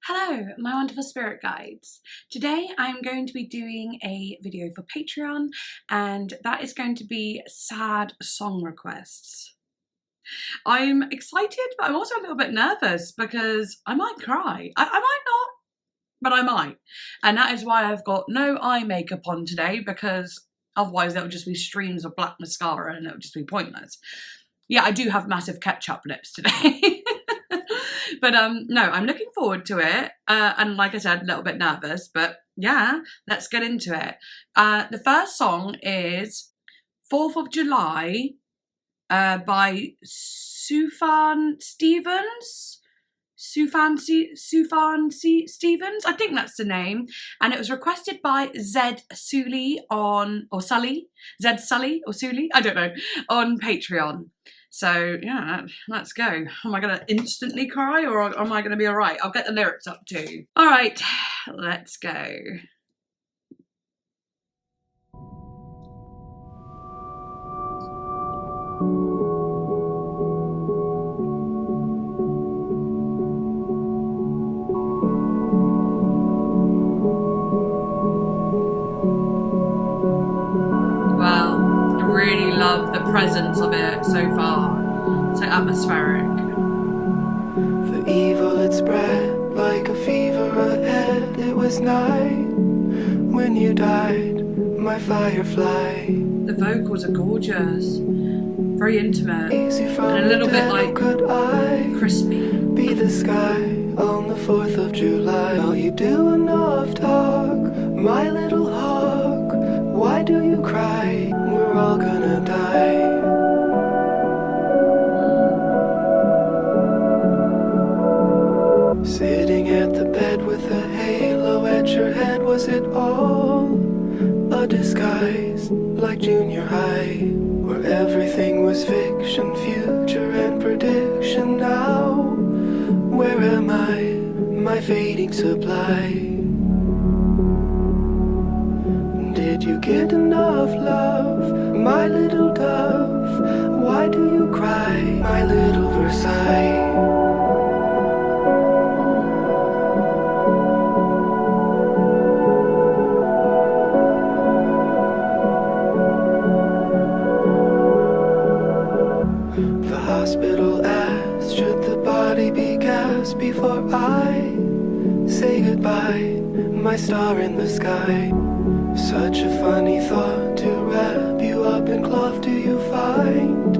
Hello, my wonderful spirit guides. Today I'm going to be doing a video for Patreon, and that is going to be sad song requests. I'm excited, but I'm also a little bit nervous because I might cry. I might not, but I might. And that is why I've got no eye makeup on today, because otherwise there would just be streams of black mascara and it would just be pointless. Yeah, I do have massive ketchup lips today. But no, I'm looking forward to it. And like I said, a little bit nervous, but yeah, let's get into it. The first song is 4th of July by Sufjan Stevens. Sufjan Stevens, I think that's the name. And it was requested by Zed Sully on Sully, I don't know, on Patreon. So yeah, let's go. Am I gonna instantly cry or am I gonna be all right? I'll get the lyrics up too. All right, let's go. Wow, I really love the presence of it so far. So atmospheric. The evil had spread like a fever ahead. It was night when you died, my firefly. The vocals are gorgeous, very intimate, and a little bit like crispy. Be the sky on the 4th of July. All you do enough talk, my little hawk. Why do you cry? We're all gonna die. Sitting at the bed with a halo at your head. Was it all a disguise, like junior high, where everything was fiction, future and prediction? Now, where am I, my fading supply? Did you get enough love, my little dove? Why do you cry, my little Versailles? Hospital asked, should the body be cast before I say goodbye, my star in the sky? Such a funny thought to wrap you up in cloth. Do you find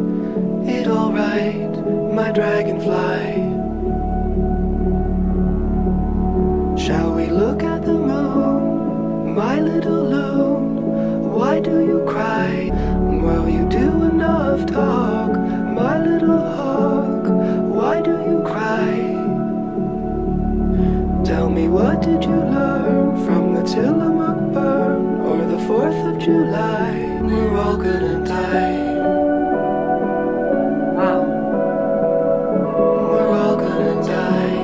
it alright, my dragonfly? Shall we look at the moon, my little loon? Why do you cry? Well, you do enough talk, my little hawk. Why do you cry? Tell me, what did you learn from the Tillamook burn or the 4th of July? We're all gonna die. Wow. We're all gonna die.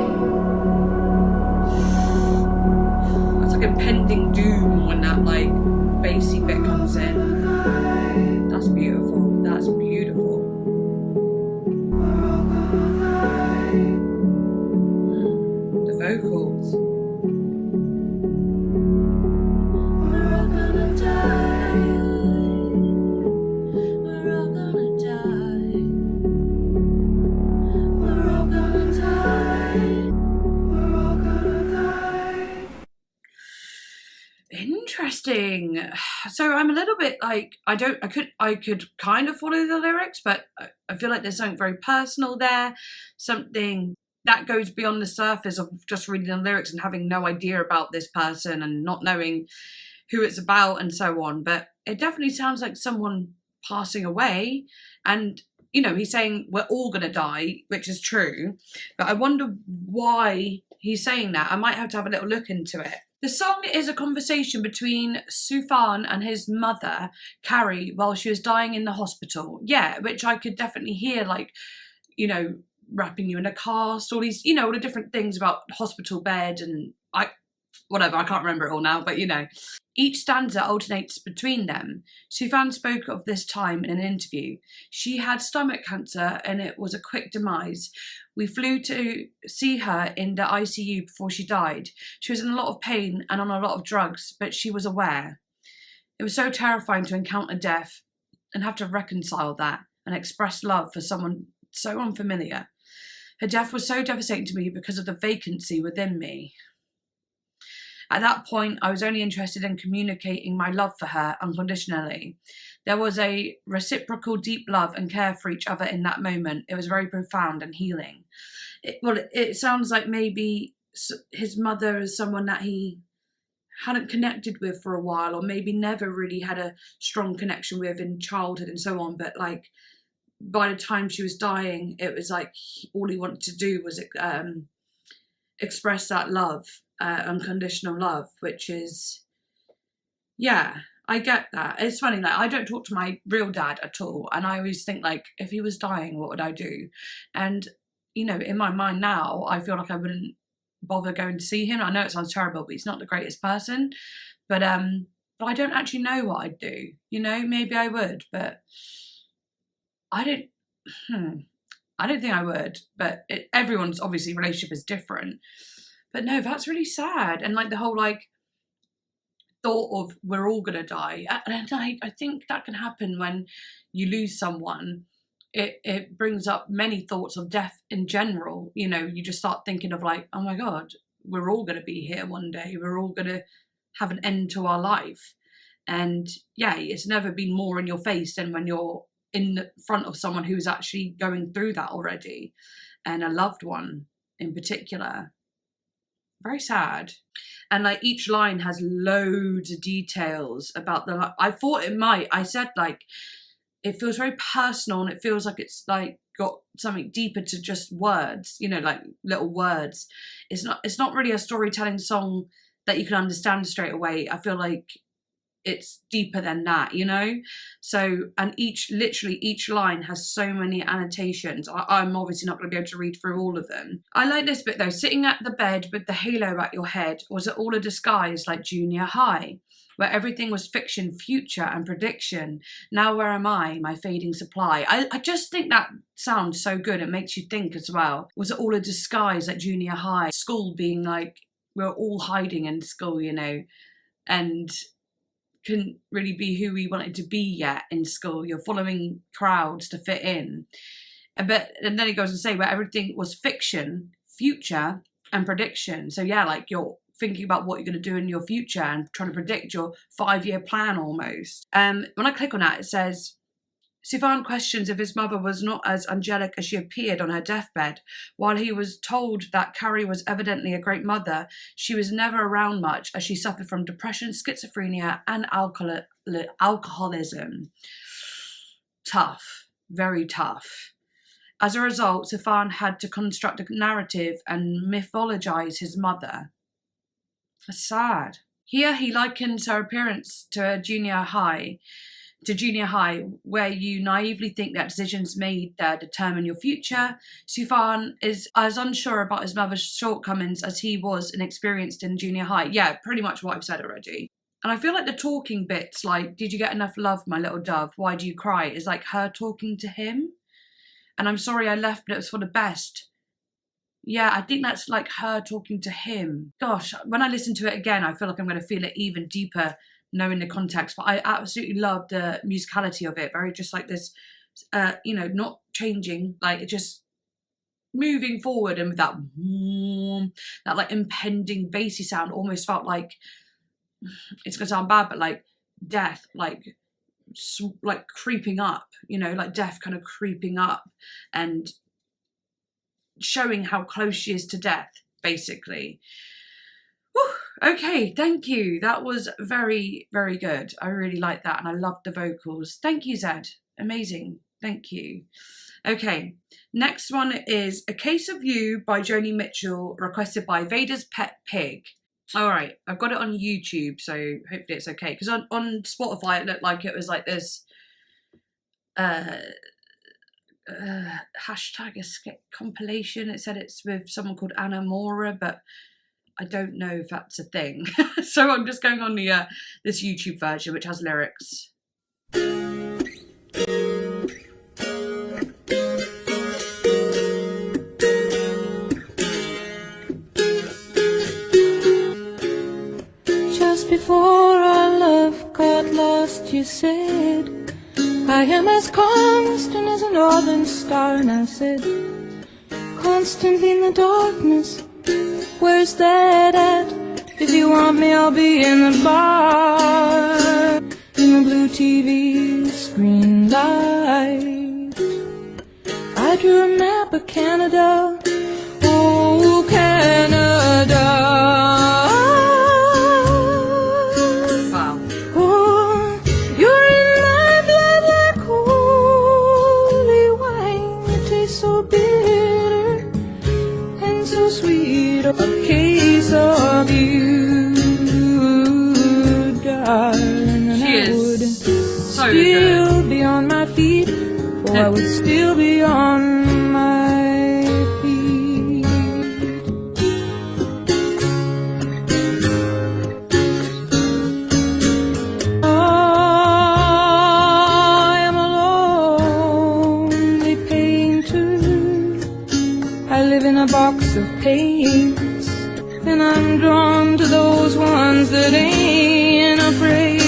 That's like impending doom when that like bassy bit comes in. That's beautiful. That's beautiful. The vocals. We're all gonna die. We're all gonna die. We're all gonna die. We're all gonna die. Interesting. So I'm a little bit like, I could kind of follow the lyrics, but I feel like there's something very personal there, something that goes beyond the surface of just reading the lyrics and having no idea about this person and not knowing who it's about and so on. But it definitely sounds like someone passing away, and you know, he's saying we're all gonna die, which is true, but I wonder why he's saying that. I might have to have a little look into it. The song is a conversation between Sufjan and his mother, Carrie, while she was dying in the hospital. Yeah, which I could definitely hear, like, you know, wrapping you in a cast, all these, you know, all the different things about hospital bed, and whatever, I can't remember it all now, but you know. Each stanza alternates between them. Sufjan spoke of this time in an interview. She had stomach cancer and it was a quick demise. We flew to see her in the ICU before she died. She was in a lot of pain and on a lot of drugs, but she was aware. It was so terrifying to encounter death and have to reconcile that and express love for someone so unfamiliar. Her death was so devastating to me because of the vacancy within me. At that point, I was only interested in communicating my love for her unconditionally. There was a reciprocal deep love and care for each other in that moment. It was very profound and healing. It sounds like maybe his mother is someone that he hadn't connected with for a while, or maybe never really had a strong connection with in childhood and so on. But like by the time she was dying, it was like all he wanted to do was express that love. Unconditional love, which is, yeah, I get that. It's funny, like I don't talk to my real dad at all, and I always think like if he was dying, what would I do? And you know, in my mind now, I feel like I wouldn't bother going to see him. I know it sounds terrible, but he's not the greatest person. But I don't actually know what I'd do. You know, maybe I would, but I don't. I don't think I would. But everyone's obviously relationship is different. But no, that's really sad. And like the whole like thought of we're all gonna die. And I think that can happen when you lose someone. It brings up many thoughts of death in general. You know, you just start thinking of like, oh my God, we're all gonna be here one day. We're all gonna have an end to our life. And yeah, it's never been more in your face than when you're in front of someone who's actually going through that already, and a loved one in particular. Very sad. And like each line has loads of details about I thought it might. I said like it feels very personal, and it feels like it's like got something deeper to just words, you know, like little words. It's not really a storytelling song that you can understand straight away. I feel like it's deeper than that, you know. So, and literally each line has so many annotations. I'm obviously not going to be able to read through all of them. I like this bit though. Sitting at the bed with the halo at your head, was it all a disguise like junior high, where everything was fiction, future and prediction? Now where am I, my fading supply? I just think that sounds so good. It makes you think as well. Was it all a disguise like junior high? School being like, we're all hiding in school, you know, and couldn't really be who we wanted to be yet in school. You're following crowds to fit in. And then he goes and say where everything was fiction, future and prediction. So yeah, like you're thinking about what you're going to do in your future and trying to predict your 5-year plan almost. When I click on that, it says, Sufjan questions if his mother was not as angelic as she appeared on her deathbed. While he was told that Carrie was evidently a great mother, she was never around much as she suffered from depression, schizophrenia and alcoholism. Tough, very tough. As a result, Sufjan had to construct a narrative and mythologize his mother. That's sad. Here he likens her appearance to junior high, where you naively think that decisions made there determine your future. Sufjan is as unsure about his mother's shortcomings as he was inexperienced in junior high. Yeah, pretty much what I've said already. And I feel like the talking bits, like, did you get enough love, my little dove? Why do you cry? Is like her talking to him. And I'm sorry I left, but it was for the best. Yeah, I think that's like her talking to him. Gosh, when I listen to it again, I feel like I'm going to feel it even deeper knowing the context. But I absolutely love the musicality of it. Very just like this, you know, not changing, like it just moving forward, and with that like impending bassy sound, almost felt like, it's going to sound bad, but like death, like creeping up, you know, like death kind of creeping up and showing how close she is to death, basically. Whew, okay, thank you. That was very, very good. I really like that, and I loved the vocals. Thank you, Zed. Amazing. Thank you. Okay, next one is A Case of You by Joni Mitchell, requested by Vader's Pet Pig. All right, I've got it on YouTube, so hopefully it's okay. Because on Spotify, it looked like it was like this hashtag escape compilation. It said it's with someone called Anna Mora, but I don't know if that's a thing. So I'm just going on the this YouTube version, which has lyrics. Just before our love got lost, you said, I am as constant as a northern star. And I said, constant in the darkness, where's that at? If you want me, I'll be in the bar, in the blue TV screen light. I drew a map of Canada, oh Canada. Wow. Oh, you're in my blood like holy wine. It tastes so bitter and so sweet. A case of you, darling, and She I would is so still good. be on my feet. Oh, I would still be on my feet. I am a lonely painter. I live in a box of paints, and I'm drawn to those ones that ain't afraid.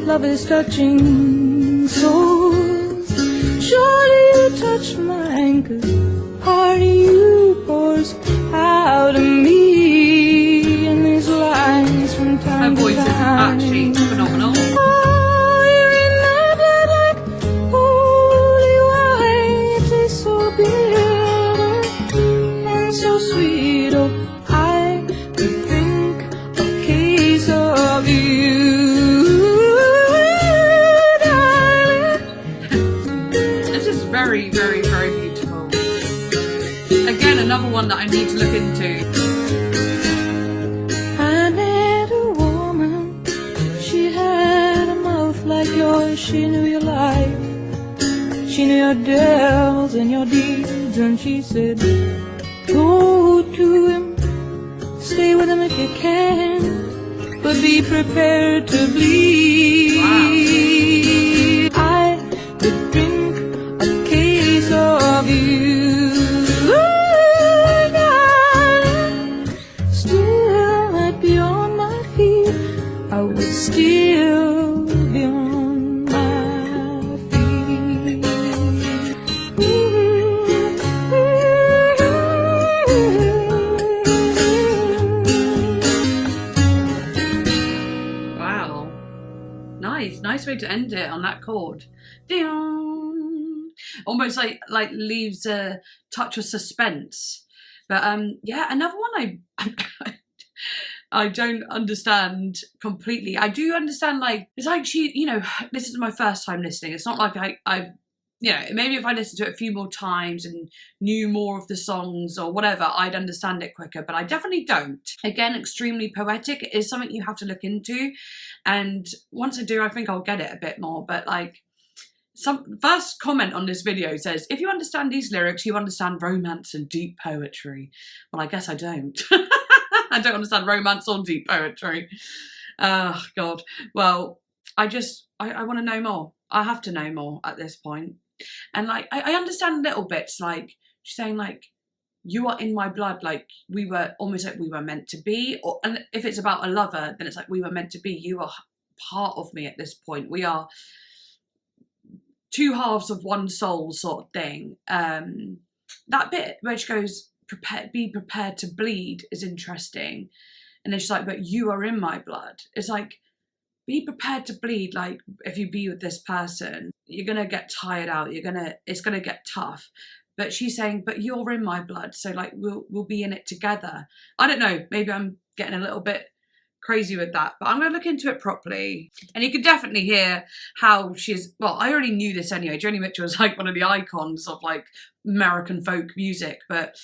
Love is touching souls. Surely you touch mine, 'cause part of you pours out of me in these lines from Her time to voice is time. actually phenomenal. Oh, you're in my blood like holy wine. It tastes so bitter and so sweet. Oh, I could drink a case of you, darling. This is very, very, very beautiful. Again, another one that I need to look into. I met a woman, she had a mouth like yours. She knew your life, she knew your devils and your deeds. And she said, go to him, stay with him if you can, but be prepared to bleed. I could drink a case of you, darling. Still I'd be on my feet. I would still be on my feet. Wow. Nice way to end it on that chord. Ding. Almost like leaves a touch of suspense. But yeah, another one I don't understand completely. I do understand, like, it's like she, you know, this is my first time listening. It's not like I you know, maybe if I listened to it a few more times and knew more of the songs or whatever, I'd understand it quicker, but I definitely don't. Again, extremely poetic. It is something you have to look into, and once I do, I think I'll get it a bit more. But like, some first comment on this video says, if you understand these lyrics, you understand romance and deep poetry. Well, I guess I don't. I don't understand romance or deep poetry. Oh God. Well, I want to know more. I have to know more at this point. And like, I understand little bits, like she's saying like, you are in my blood, like we were almost like we were meant to be. Or, and if it's about a lover, then it's like we were meant to be. You are part of me at this point. We are two halves of one soul, sort of thing. That bit where she goes, be prepared to bleed, is interesting. And then she's like, but you are in my blood. It's like, be prepared to bleed. Like, if you be with this person, you're gonna get tired out. It's gonna get tough. But she's saying, but you're in my blood, so like we'll be in it together. I don't know. Maybe I'm getting a little bit crazy with that, but I'm gonna look into it properly. And you can definitely hear how she's. Well, I already knew this anyway. Joni Mitchell is like one of the icons of like American folk music, but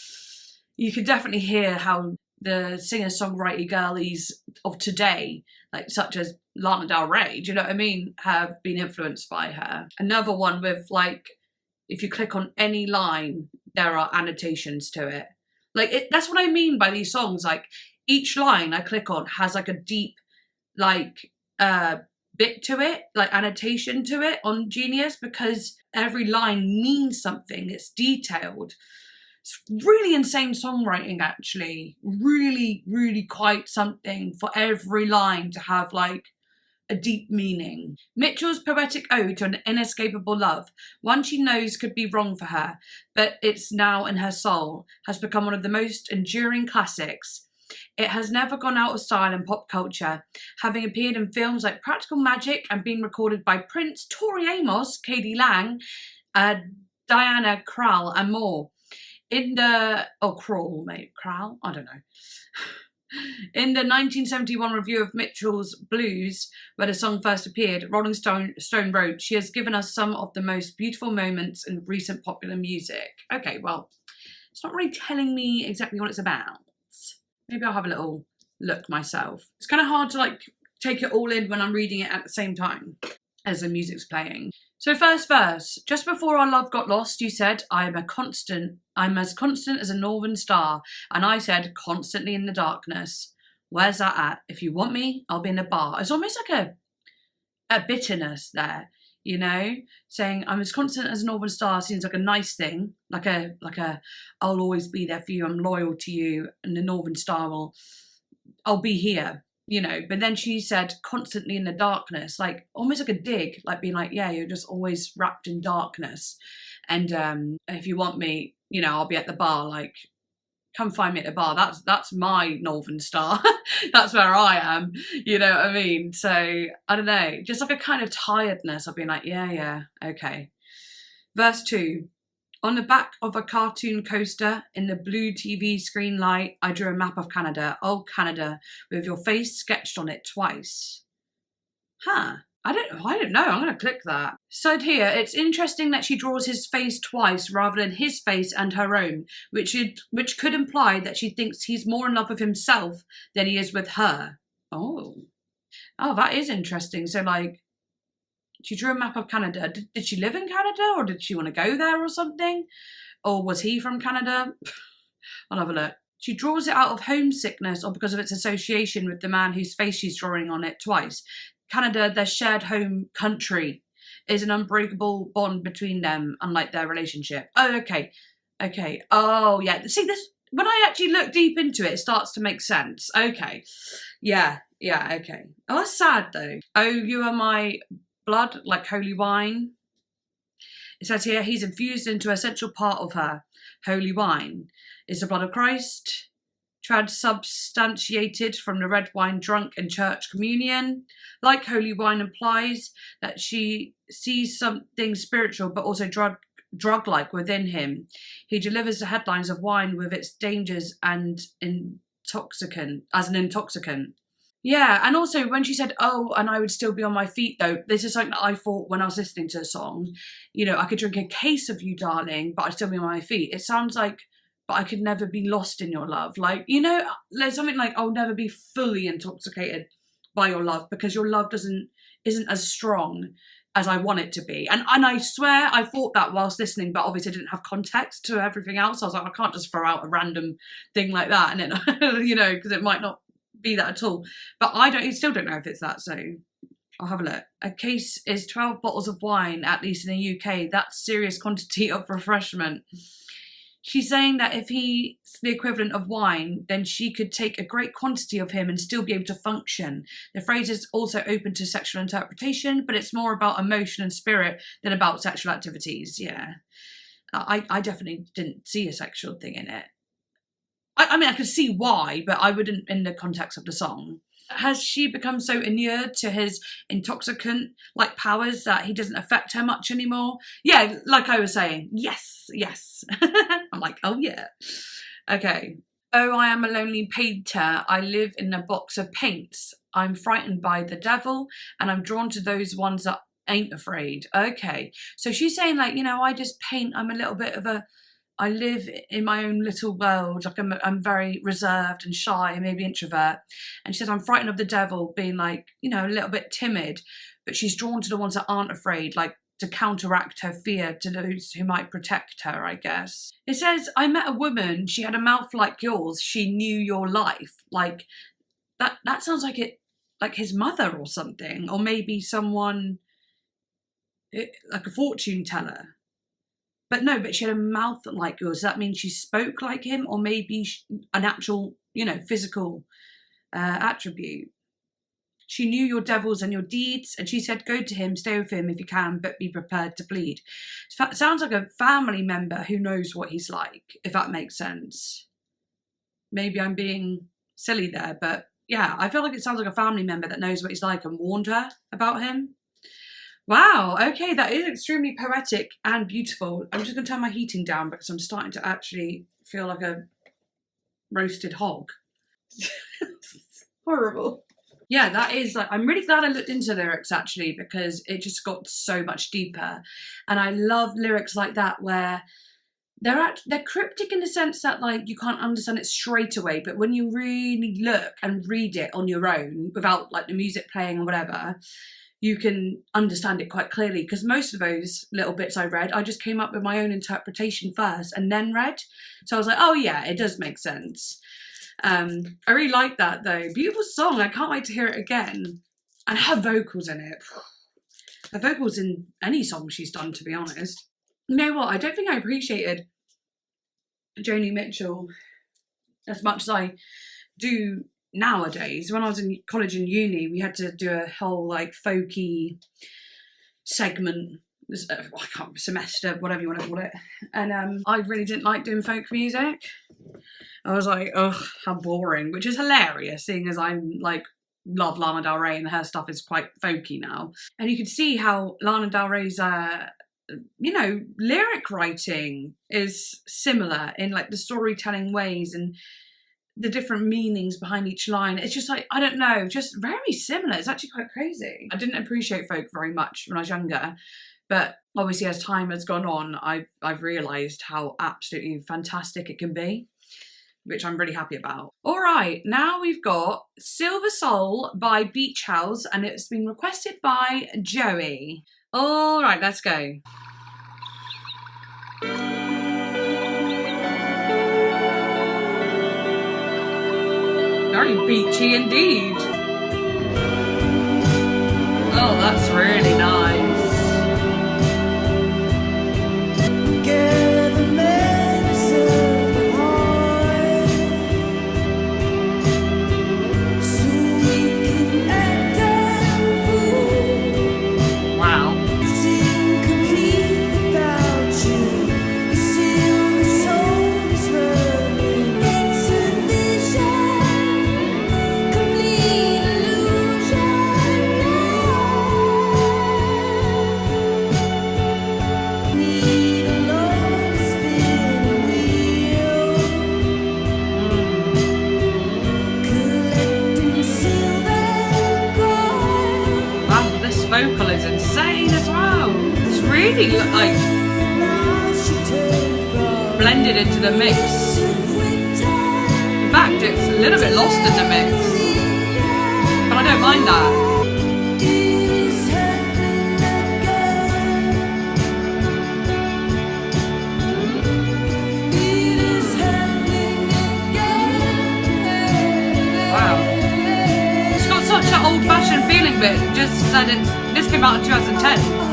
you could definitely hear how the singer-songwriter girlies of today, like such as Lana Del Rey, do you know what I mean, have been influenced by her. Another one with like, if you click on any line, there are annotations to it. Like, that's what I mean by these songs. Like, each line I click on has like a deep, like, bit to it, like annotation to it on Genius, because every line means something. It's detailed. It's really insane songwriting, actually. Really, really quite something for every line to have like a deep meaning. Mitchell's poetic ode to an inescapable love, one she knows could be wrong for her, but it's now in her soul, has become one of the most enduring classics. It has never gone out of style in pop culture, having appeared in films like Practical Magic and been recorded by Prince, Tori Amos, K.D. Lang, Diana Krall, and more. In the... oh, Krall, mate. Krall? I don't know. In the 1971 review of Mitchell's Blues, where the song first appeared, Rolling Stone wrote, "She has given us some of the most beautiful moments in recent popular music." Okay, well, it's not really telling me exactly what it's about. Maybe I'll have a little look myself. It's kind of hard to like take it all in when I'm reading it at the same time as the music's playing. So first verse, just before our love got lost, you said, I'm as constant as a northern star. And I said, constantly in the darkness. Where's that at? If you want me, I'll be in a bar. It's almost like a bitterness there, you know, saying I'm as constant as a northern star seems like a nice thing, like a I'll always be there for you, I'm loyal to you, and the northern star I'll be here, you know. But then she said constantly in the darkness, like almost like a dig, like being like, yeah, you're just always wrapped in darkness, and if you want me, you know, I'll be at the bar, like come find me at the bar. That's my northern star. That's where I am. You know what I mean? So I don't know, just like a kind of tiredness of being like, yeah, okay. Verse 2. On the back of a cartoon coaster in the blue TV screen light, I drew a map of Canada. Oh, Canada, with your face sketched on it twice. Huh. I don't know. I'm going to click that. Said here, it's interesting that she draws his face twice rather than his face and her own, which could imply that she thinks he's more in love with himself than he is with her. Oh, that is interesting. So, like, she drew a map of Canada. Did she live in Canada, or did she want to go there or something? Or was he from Canada? I'll have a look. She draws it out of homesickness or because of its association with the man whose face she's drawing on it twice. Canada, their shared home country, is an unbreakable bond between them, unlike their relationship. Oh, okay. Oh, yeah. See, this, when I actually look deep into it, it starts to make sense. Okay. Yeah, okay. Oh, that's sad, though. Oh, you are my blood, like holy wine. It says here, he's infused into an essential part of her. Holy wine is the blood of Christ, transubstantiated from the red wine drunk in church communion. Like holy wine implies that she sees something spiritual but also drug-like within him. He delivers the headlines of wine with its dangers and intoxicant. Yeah, and also when she said, oh, and I would still be on my feet, though, this is something that I thought when I was listening to the song, you know, I could drink a case of you, darling, but I'd still be on my feet. It sounds like, but I could never be lost in your love. Like, you know, there's something like, I'll never be fully intoxicated by your love because your love isn't as strong as I want it to be. And I swear I thought that whilst listening, but obviously I didn't have context to everything else. I was like, I can't just throw out a random thing like that. And then, you know, because it might not be that at all. But I still don't know if it's that, so I'll have a look. A case is 12 bottles of wine, at least in the UK. That's serious quantity of refreshment. She's saying that if he's the equivalent of wine, then she could take a great quantity of him and still be able to function. The phrase is also open to sexual interpretation, but it's more about emotion and spirit than about sexual activities. Yeah. I definitely didn't see a sexual thing in it. I mean, I could see why, but I wouldn't in the context of the song. Has she become so inured to his intoxicant-like powers that he doesn't affect her much anymore? Yeah, like I was saying, yes. I'm like, oh yeah. Okay. Oh, I am a lonely painter. I live in a box of paints. I'm frightened by the devil, and I'm drawn to those ones that ain't afraid. Okay. So she's saying, like, you know, I just paint. I'm a little bit of I live in my own little world, like I'm very reserved and shy, maybe introvert. And she says, I'm frightened of the devil, being like, you know, a little bit timid, but she's drawn to the ones that aren't afraid, like to counteract her fear to those who might protect her, I guess. It says, I met a woman, she had a mouth like yours, she knew your life. Like, that sounds like it, like his mother or something, or maybe someone, like a fortune teller. But no, but she had a mouth like yours. That means she spoke like him, or maybe an actual, you know, physical attribute. She knew your devils and your deeds, and she said, go to him, stay with him if you can, but be prepared to bleed. Sounds like a family member who knows what he's like, if that makes sense. Maybe I'm being silly there, but yeah, I feel like it sounds like a family member that knows what he's like and warned her about him. Wow, okay, that is extremely poetic and beautiful. I'm just going to turn my heating down because I'm starting to actually feel like a roasted hog. Horrible. Yeah, that is like, I'm really glad I looked into lyrics actually, because it just got so much deeper. And I love lyrics like that where they're cryptic in the sense that like you can't understand it straight away, but when you really look and read it on your own without like the music playing or whatever, you can understand it quite clearly. Because most of those little bits I read, I just came up with my own interpretation first and then read. So I was like, oh yeah, it does make sense. I really like that though. Beautiful song. I can't wait to hear it again. And her vocals in it. Her vocals in any song she's done, to be honest. You know what? I don't think I appreciated Joni Mitchell as much as I do nowadays. When I was in college and uni, we had to do a whole like folky segment, I can't, semester, whatever you want to call it. And I really didn't like doing folk music. I was like, ugh, how boring, which is hilarious, seeing as I'm like, love Lana Del Rey and her stuff is quite folky now. And you could see how Lana Del Rey's, you know, lyric writing is similar in like the storytelling ways and the different meanings behind each line. It's just like, I don't know, just very similar. It's actually quite crazy. I didn't appreciate folk very much when I was younger, but obviously as time has gone on, I've realised how absolutely fantastic it can be, which I'm really happy about. All right, now we've got Silver Soul by Beach House, and it's been requested by Joey. All right, let's go. Very beachy indeed. Oh, that's really nice. Vocal is insane as well. It's really like blended into the mix. In fact, it's a little bit lost in the mix, but I don't mind that. Such an old-fashioned feeling, but just said this came out in 2010.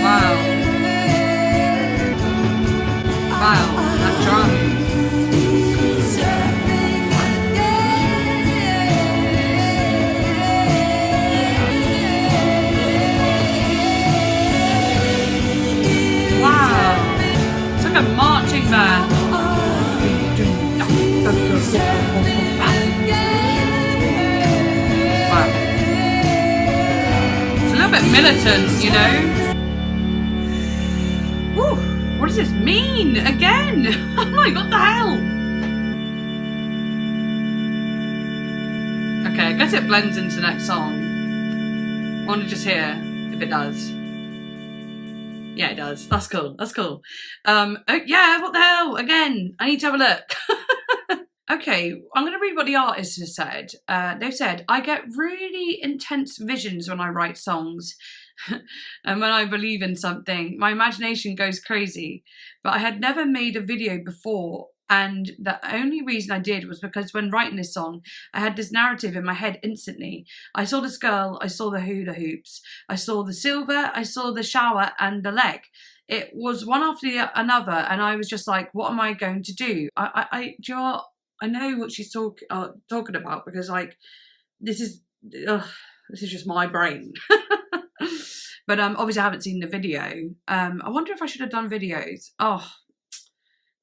Wow. militant, you know? Ooh, what does this mean? Again? I'm like, what the hell? Okay, I guess it blends into the next song. I want to just hear if it does. Yeah, it does. That's cool. That's cool. Oh, yeah, what the hell? Again, I need to have a look. Okay, I'm going to read what the artist has said. They've said, I get really intense visions when I write songs. And when I believe in something, my imagination goes crazy. But I had never made a video before. And the only reason I did was because when writing this song, I had this narrative in my head instantly. I saw this girl, I saw the hula hoops, I saw the silver, I saw the shower and the leg. It was one after another, and I was just like, what am I going to do? Do you know what? I know what she's talking about, because like, this is just my brain. But obviously I haven't seen the video. I wonder if I should have done videos. Oh,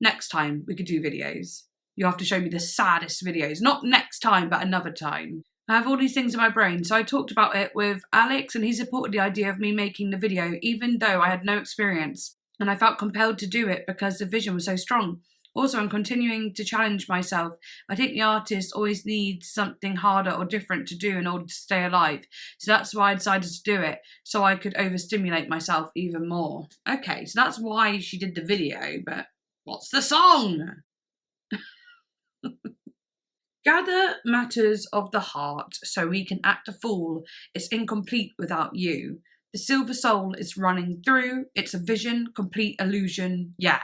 next time we could do videos. You have to show me the saddest videos. Not next time, but another time. I have all these things in my brain. So I talked about it with Alex, and he supported the idea of me making the video, even though I had no experience. And I felt compelled to do it because the vision was so strong. Also, I'm continuing to challenge myself. I think the artist always needs something harder or different to do in order to stay alive. So that's why I decided to do it, so I could overstimulate myself even more. Okay, so that's why she did the video, but what's the song? Gather matters of the heart so we can act a fool. It's incomplete without you. The silver soul is running through. It's a vision, complete illusion, yeah.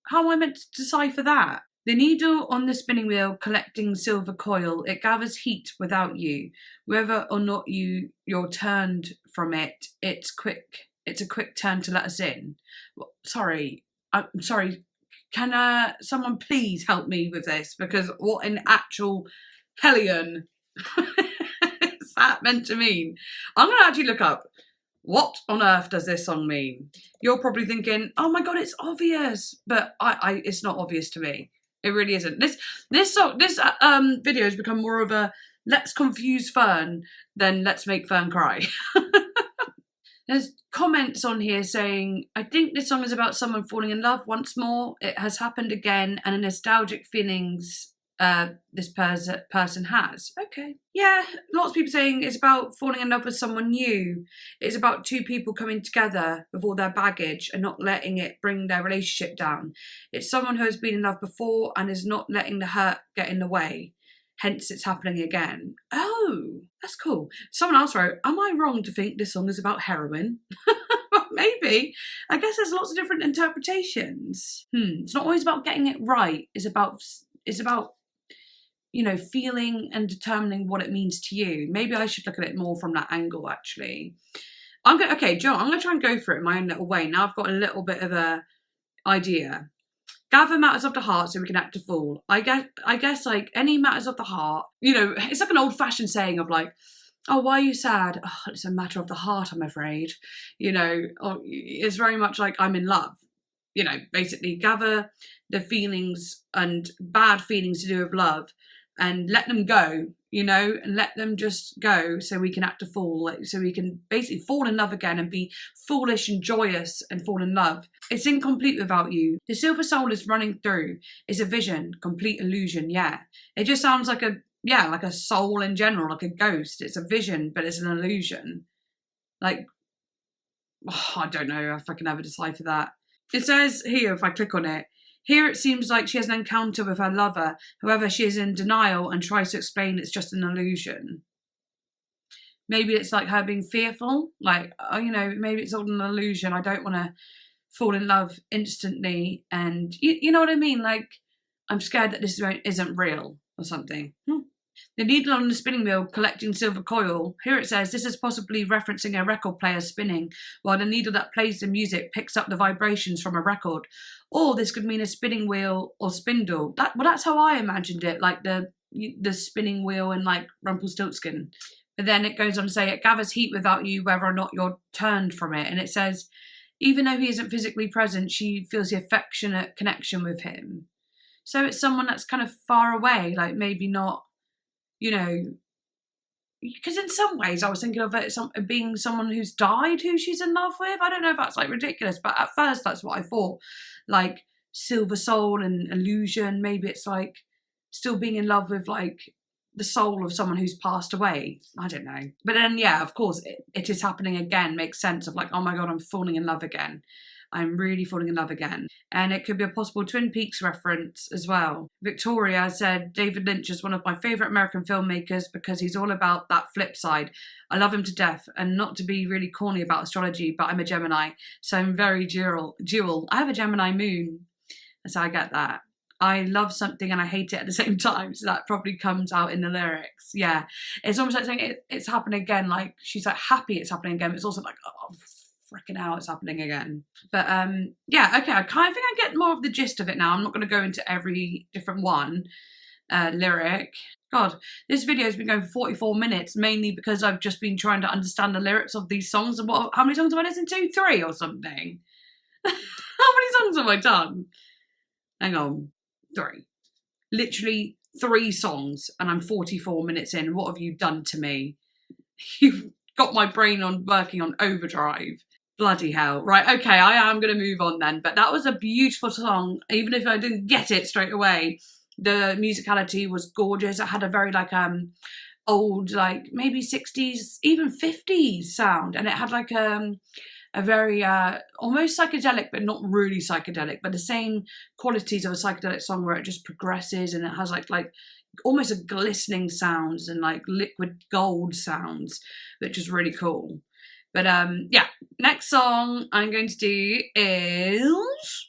How am I meant to decipher that? The needle on the spinning wheel collecting silver coil. It gathers heat without you. Whether or not you're turned from it, it's a quick turn to let us in. Sorry, I'm sorry. Can someone please help me with this? Because what in actual hellion is that meant to mean? I'm going to actually look up, what on earth does this song mean? You're probably thinking, oh my God, it's obvious. But it's not obvious to me. It really isn't. This video has become more of a let's confuse Fern than let's make Fern cry. There's comments on here saying, I think this song is about someone falling in love once more. It has happened again, and a nostalgic feelings this person has. Okay. Yeah, lots of people saying it's about falling in love with someone new. It's about two people coming together with all their baggage and not letting it bring their relationship down. It's someone who has been in love before and is not letting the hurt get in the way. Hence, it's happening again. Oh, that's cool. Someone else wrote, am I wrong to think this song is about heroin? Maybe. I guess there's lots of different interpretations. It's not always about getting it right. It's about, you know, feeling and determining what it means to you. Maybe I should look at it more from that angle, actually. Okay, John, I'm going to try and go for it in my own little way. Now I've got a little bit of a idea. Gather matters of the heart so we can act a fool. I guess like any matters of the heart, you know, it's like an old-fashioned saying of like, oh, why are you sad? Oh, it's a matter of the heart, I'm afraid. You know, or it's very much like I'm in love. You know, basically gather the feelings and bad feelings to do with love and let them go, you know, and let them just go so we can act a fool, so we can basically fall in love again and be foolish and joyous and fall in love. It's incomplete without you. The silver soul is running through. It's a vision, complete illusion, yeah. It just sounds like like a soul in general, like a ghost. It's a vision, but it's an illusion. Like, I don't know if I can ever decipher that. It says here, if I click on it, here it seems like she has an encounter with her lover. However, she is in denial and tries to explain it's just an illusion. Maybe it's like her being fearful. Like, oh, you know, maybe it's all an illusion. I don't want to fall in love instantly. And you know what I mean? Like, I'm scared that this isn't real or something. The needle on the spinning wheel collecting silver coil. Here it says this is possibly referencing a record player spinning, while the needle that plays the music picks up the vibrations from a record. Or this could mean a spinning wheel or spindle. That's how I imagined it, like the spinning wheel and like Rumpelstiltskin. But then it goes on to say it gathers heat without you, whether or not you're turned from it. And it says, even though he isn't physically present, she feels the affectionate connection with him. So it's someone that's kind of far away, like maybe not, you know, because in some ways I was thinking of it being someone who's died who she's in love with. I don't know if that's like ridiculous, but at first that's what I thought. Like Silver Soul and Illusion, maybe it's like still being in love with like the soul of someone who's passed away. I don't know. But then, yeah, of course, it is happening again. Makes sense of like, oh my God, I'm falling in love again. I'm really falling in love again. And it could be a possible Twin Peaks reference as well. Victoria said, David Lynch is one of my favourite American filmmakers because he's all about that flip side. I love him to death, and not to be really corny about astrology, but I'm a Gemini, so I'm very dual. I have a Gemini moon, so I get that. I love something and I hate it at the same time, so that probably comes out in the lyrics. Yeah, it's almost like saying it's happening again. Like she's like happy it's happening again, but it's also like, oh, freaking hell, it's happening again. But yeah, okay, I kind of think I get more of the gist of it now. I'm not going to go into every different one lyric. God, this video has been going for 44 minutes, mainly because I've just been trying to understand the lyrics of these songs. And how many songs have I listened to? 3 or something. How many songs have I done? Hang on. 3. Literally 3 songs, and I'm 44 minutes in. What have you done to me? You've got my brain working on overdrive. Bloody hell. Right, okay, I am going to move on then. But that was a beautiful song, even if I didn't get it straight away. The musicality was gorgeous. It had a very like old, like maybe 60s, even 50s sound, and it had like a very almost psychedelic, but not really psychedelic, but the same qualities of a psychedelic song where it just progresses and it has like almost a glistening sounds and like liquid gold sounds, which is really cool. But yeah, next song I'm going to do is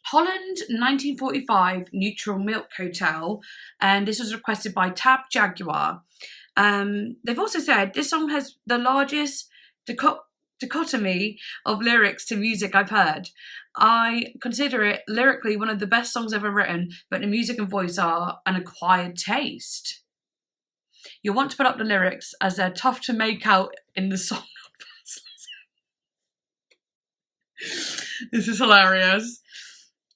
Holland 1945 Neutral Milk Hotel, and this was requested by Tab Jaguar. They've also said this song has the largest dichotomy of lyrics to music I've heard. I consider it lyrically one of the best songs ever written, but the music and voice are an acquired taste. You'll want to put up the lyrics as they're tough to make out in the song. This is hilarious.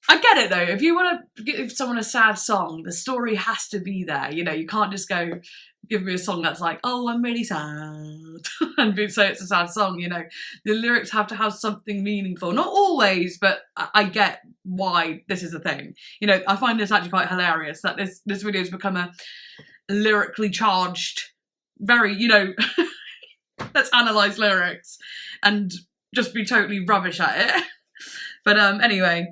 I get it though. If you want to give someone a sad song, the story has to be there. You know, you can't just go give me a song that's like, oh, I'm really sad, and say it's a sad song. You know, the lyrics have to have something meaningful. Not always, but I get why this is a thing. You know, I find this actually quite hilarious that this video has become a lyrically charged, very, you know, let's analyse lyrics and just be totally rubbish at it. But anyway,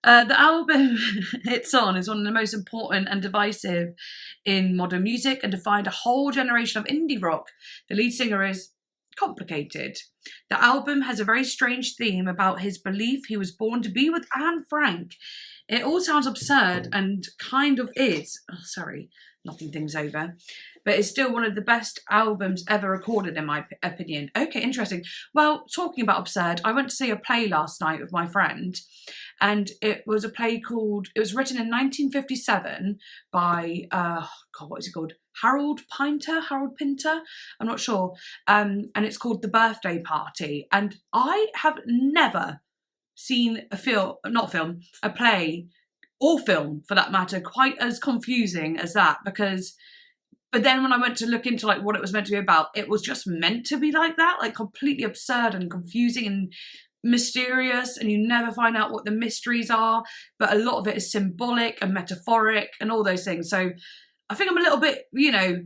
the album it's on is one of the most important and divisive in modern music and defined a whole generation of indie rock. The lead singer is complicated. The album has a very strange theme about his belief he was born to be with Anne Frank. It all sounds absurd and kind of is. Oh, sorry, knocking things over. But it's still one of the best albums ever recorded, in my opinion. Okay, interesting. Well, talking about absurd, I went to see a play last night with my friend, and it was a play called, it was written in 1957 by, God, what is it called? Harold Pinter? I'm not sure. And it's called The Birthday Party. And I have never seen a play, or film for that matter, quite as confusing as that, but then when I went to look into like what it was meant to be about, it was just meant to be like that, like completely absurd and confusing and mysterious, and you never find out what the mysteries are, but a lot of it is symbolic and metaphoric and all those things. So I think I'm a little bit, you know,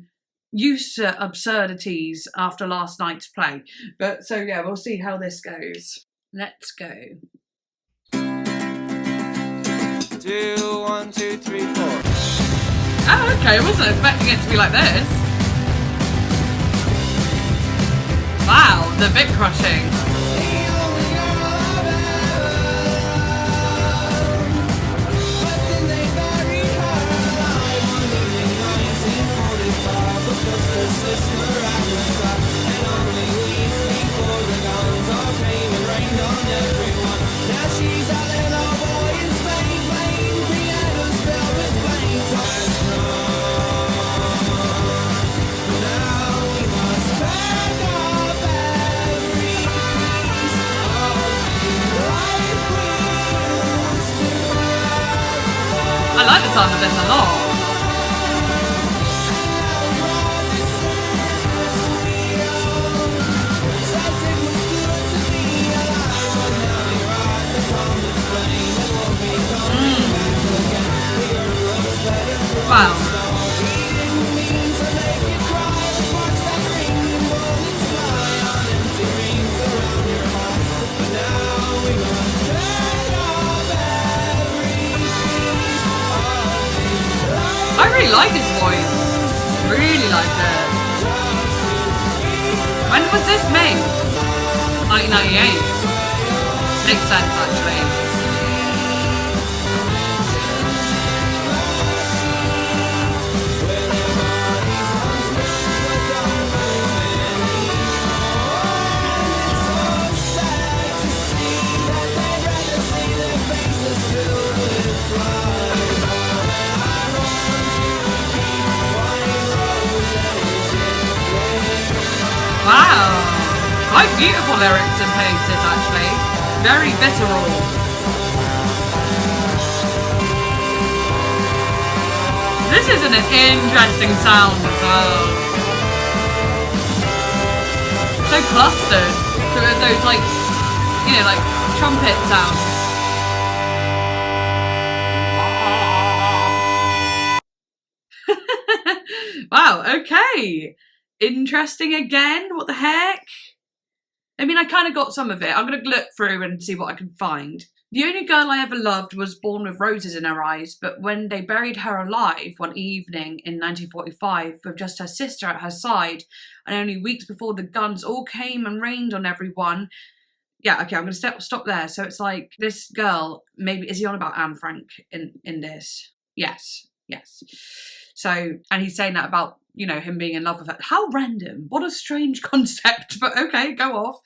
used to absurdities after last night's play. But so yeah, we'll see how this goes. Let's go. 2, 1, 2, 3, 4. Oh, okay, I wasn't expecting it to be like this. Wow, the bit crushing. I like the sound of this a lot. really like his voice. Really like it. When was this made? 1998. Makes sense, actually. Wow, quite beautiful lyrics in places actually, very visceral. This is an interesting sound as well. So clustered, so those like, you know, like trumpet sounds. Wow, okay. Interesting again, what the heck? I mean, I kind of got some of it. I'm going to look through and see what I can find. The only girl I ever loved was born with roses in her eyes, but when they buried her alive one evening in 1945 with just her sister at her side, and only weeks before the guns all came and rained on everyone. Yeah, okay, I'm going to stop there. So it's like this girl, maybe, is he on about Anne Frank in this? Yes. So, and he's saying that about, you know, him being in love with her. How random. What a strange concept, but okay, go off.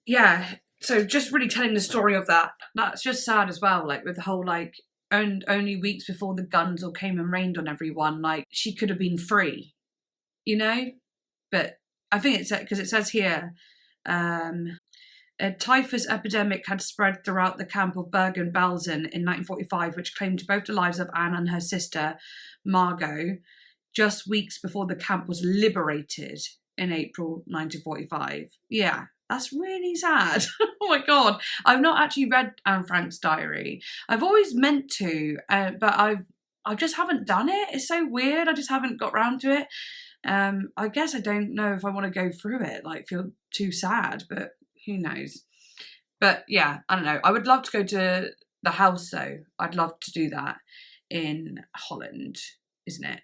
Yeah, so just really telling the story of that. That's just sad as well, like with the whole, like, only weeks before the guns all came and rained on everyone, like, she could have been free, you know? But I think it's because it says here, a typhus epidemic had spread throughout the camp of Bergen-Belsen in 1945, which claimed both the lives of Anne and her sister, Margot, just weeks before the camp was liberated in April 1945. Yeah, that's really sad. Oh my God. I've not actually read Anne Frank's diary. I've always meant to, but I just haven't done it. It's so weird. I just haven't got round to it. I guess I don't know if I want to go through it, like feel too sad, but who knows? But yeah, I don't know. I would love to go to the house though. I'd love to do that in Holland, isn't it?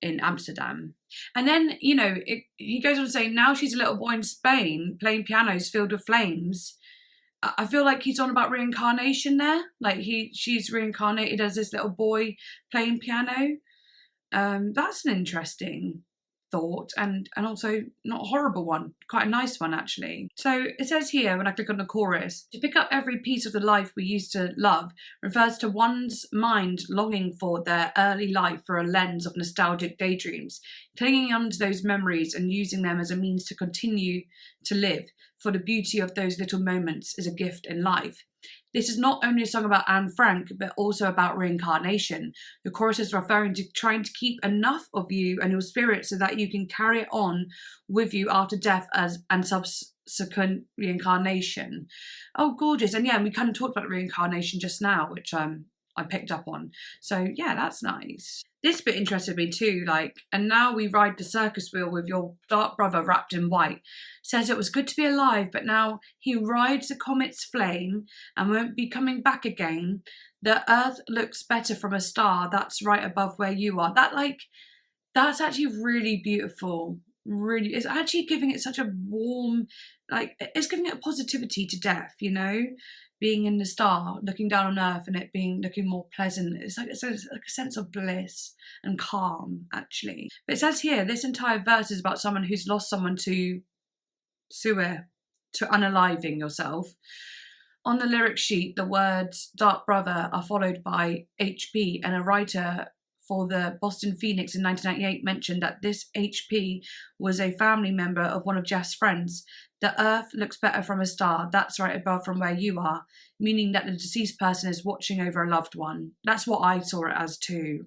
In Amsterdam. And then, you know, he goes on to say, now she's a little boy in Spain playing pianos filled with flames. I feel like he's on about reincarnation there. Like she's reincarnated as this little boy playing piano. That's an interesting thought and also not a horrible one, quite a nice one actually. So it says here, when I click on the chorus, to pick up every piece of the life we used to love refers to one's mind longing for their early life through a lens of nostalgic daydreams, clinging onto those memories and using them as a means to continue to live, for the beauty of those little moments is a gift in life. This is not only a song about Anne Frank, but also about reincarnation. The chorus is referring to trying to keep enough of you and your spirit so that you can carry it on with you after death and subsequent reincarnation. Oh, gorgeous. And yeah, we kind of talked about reincarnation just now, which I picked up on. So yeah, that's nice. This bit interested me too, like, and now we ride the circus wheel with your dark brother wrapped in white. Says it was good to be alive, but now he rides the comet's flame and won't be coming back again. The earth looks better from a star that's right above where you are. That's actually really beautiful. Really, it's actually giving it such a warm, like, it's giving it a positivity to death, you know? Being in the star, looking down on earth and it looking more pleasant. It's like a sense of bliss and calm, actually. But it says here, this entire verse is about someone who's lost someone to unaliving yourself. On the lyric sheet, the words Dark Brother are followed by HP, and a writer for the Boston Phoenix in 1998 mentioned that this HP was a family member of one of Jeff's friends. The earth looks better from a star, that's right above from where you are, meaning that the deceased person is watching over a loved one. That's what I saw it as too.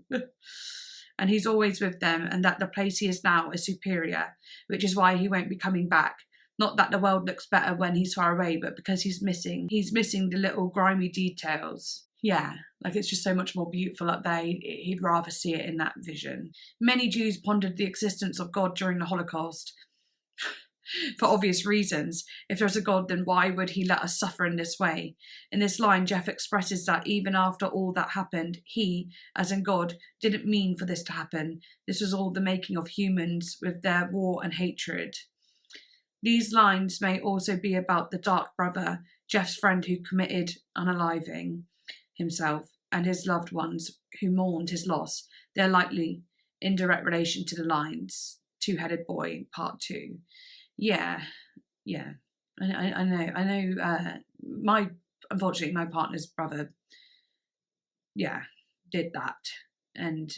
And he's always with them, and that the place he is now is superior, which is why he won't be coming back. Not that the world looks better when he's far away, but because he's missing the little grimy details. Yeah, like it's just so much more beautiful up there. He'd rather see it in that vision. Many Jews pondered the existence of God during the Holocaust. for obvious reasons. If there's a God, then why would he let us suffer in this way? In this line, Jeff expresses that even after all that happened, he, as in God, didn't mean for this to happen. This was all the making of humans with their war and hatred. These lines may also be about the dark brother, Jeff's friend who committed unaliving himself, and his loved ones who mourned his loss. They're likely in direct relation to the lines Two-Headed Boy Part 2. Yeah. I know. Unfortunately, my partner's brother, did that, and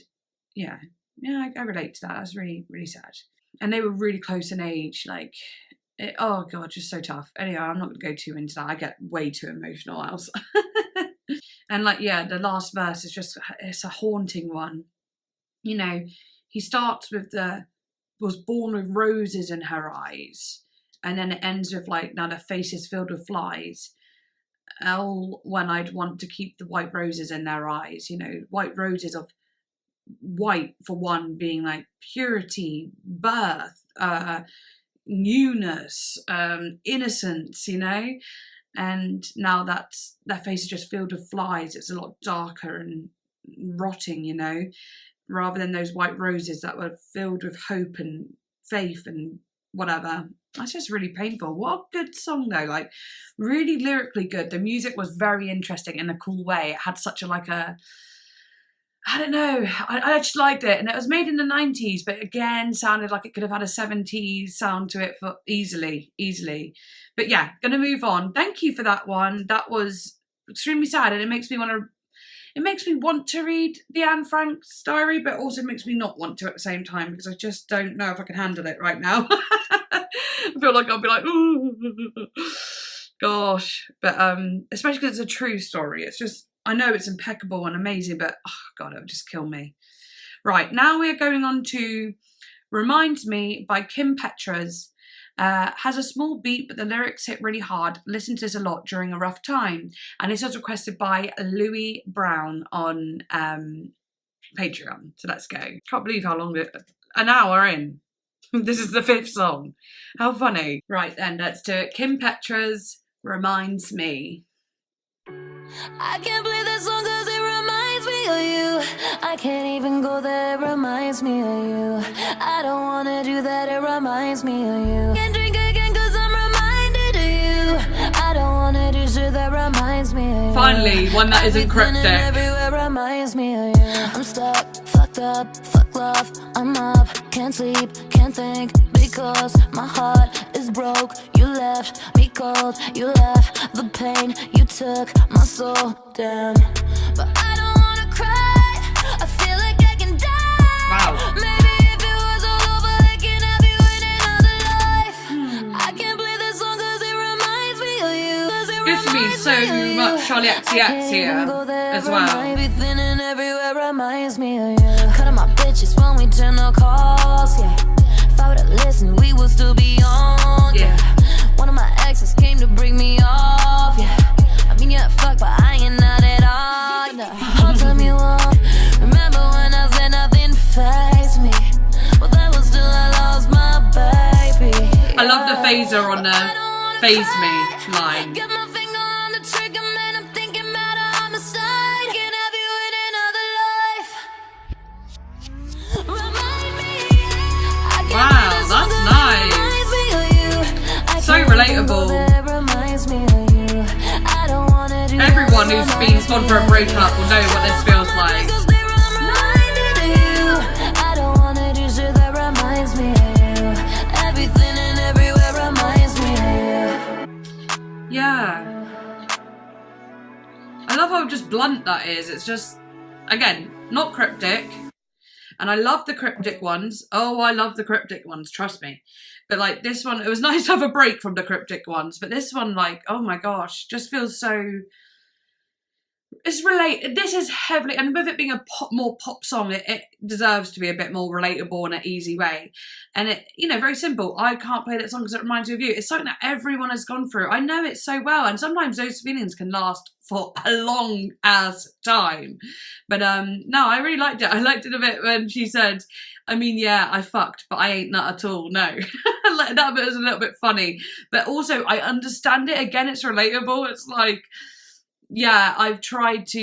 I relate to that. That's really, really sad. And they were really close in age. Oh god, just so tough. Anyway, I'm not going to go too into that. I get way too emotional else. And the last verse is it's a haunting one. You know, he starts with was born with roses in her eyes, and then it ends with now the face is filled with flies. Oh, when I'd want to keep the white roses in their eyes, white roses of white, for one, being purity, birth, newness, innocence, and now their face is just filled with flies. It's a lot darker and rotting, rather than those white roses that were filled with hope and faith and whatever. That's just really painful. What a good song though, really lyrically good. The music was very interesting in a cool way. It had such I don't know, I just liked it. And it was made in the 90s, but again, sounded like it could have had a 70s sound to it for easily. But gonna move on. Thank you for that one. That was extremely sad, and it makes me want to read the Anne Frank's diary, but also makes me not want to at the same time, because I just don't know if I can handle it right now. I feel like I'll be ooh, gosh. But especially because it's a true story. It's just, I know it's impeccable and amazing, but oh god, it would just kill me. Right, now we're going on to Reminds Me by Petras. Has a small beat, but the lyrics hit really hard. Listen to this a lot during a rough time. And this was requested by Louis Brown on Patreon. So let's go. Can't believe how long an hour in. This is the 5th song. How funny. Right then, let's do it. Petras, Reminds Me. I can't play that song cause it reminds me of you. I can't even go there, it reminds me of you. I don't wanna do that, it reminds me of you. Can't drink again cause I'm reminded of you. I don't wanna do shit that reminds me of you. Finally, one that isn't cryptic. Everywhere reminds me of you. I'm stuck, fucked up, fuck love, I'm up. Can't sleep, can't think, because my heart is broke. You left me cold, you left the pain, you took my soul down. But I don't wanna cry, I feel like I can die. Wow. Maybe if it was all over, I can have you in another life. I can't play this song cause it reminds me of you. Gives me so much Charlie XCX here as well. Everything and everywhere reminds me of you. Cutting my bitches when we turn the calls, yeah. If I would've listened, we would still be on, yeah. One of my exes came to bring me off, yeah. I mean, yeah, fuck, but I ain't not at all, no. I'll tell me what. Remember when I said nothing fazed me? Well, that was still I lost my baby. I love the phaser on the phase me line. Get my finger on the trigger, man, I'm thinking about a homicide. Can have you in another life. Remind me. Wow, that's nice. So relatable. Everyone who's been gone for a breakup will know what this feels like. Yeah. I love how just blunt that is. It's just, again, not cryptic. And I love the cryptic ones. Oh, I love the cryptic ones, trust me. But this one, it was nice to have a break from the cryptic ones. But this one, oh my gosh, just feels so it's this is heavily, and with it being a more pop song, it deserves to be a bit more relatable in an easy way. And it, you know, very simple. I can't play that song because it reminds me of you. It's something that everyone has gone through. I know it so well, and sometimes those feelings can last for a long ass time. But no, I really liked it. I liked it a bit when she said, I mean, yeah, I fucked, but I ain't nut at all. No. That bit was a little bit funny. But also, I understand it. Again, it's relatable. It's like, yeah, I've tried to,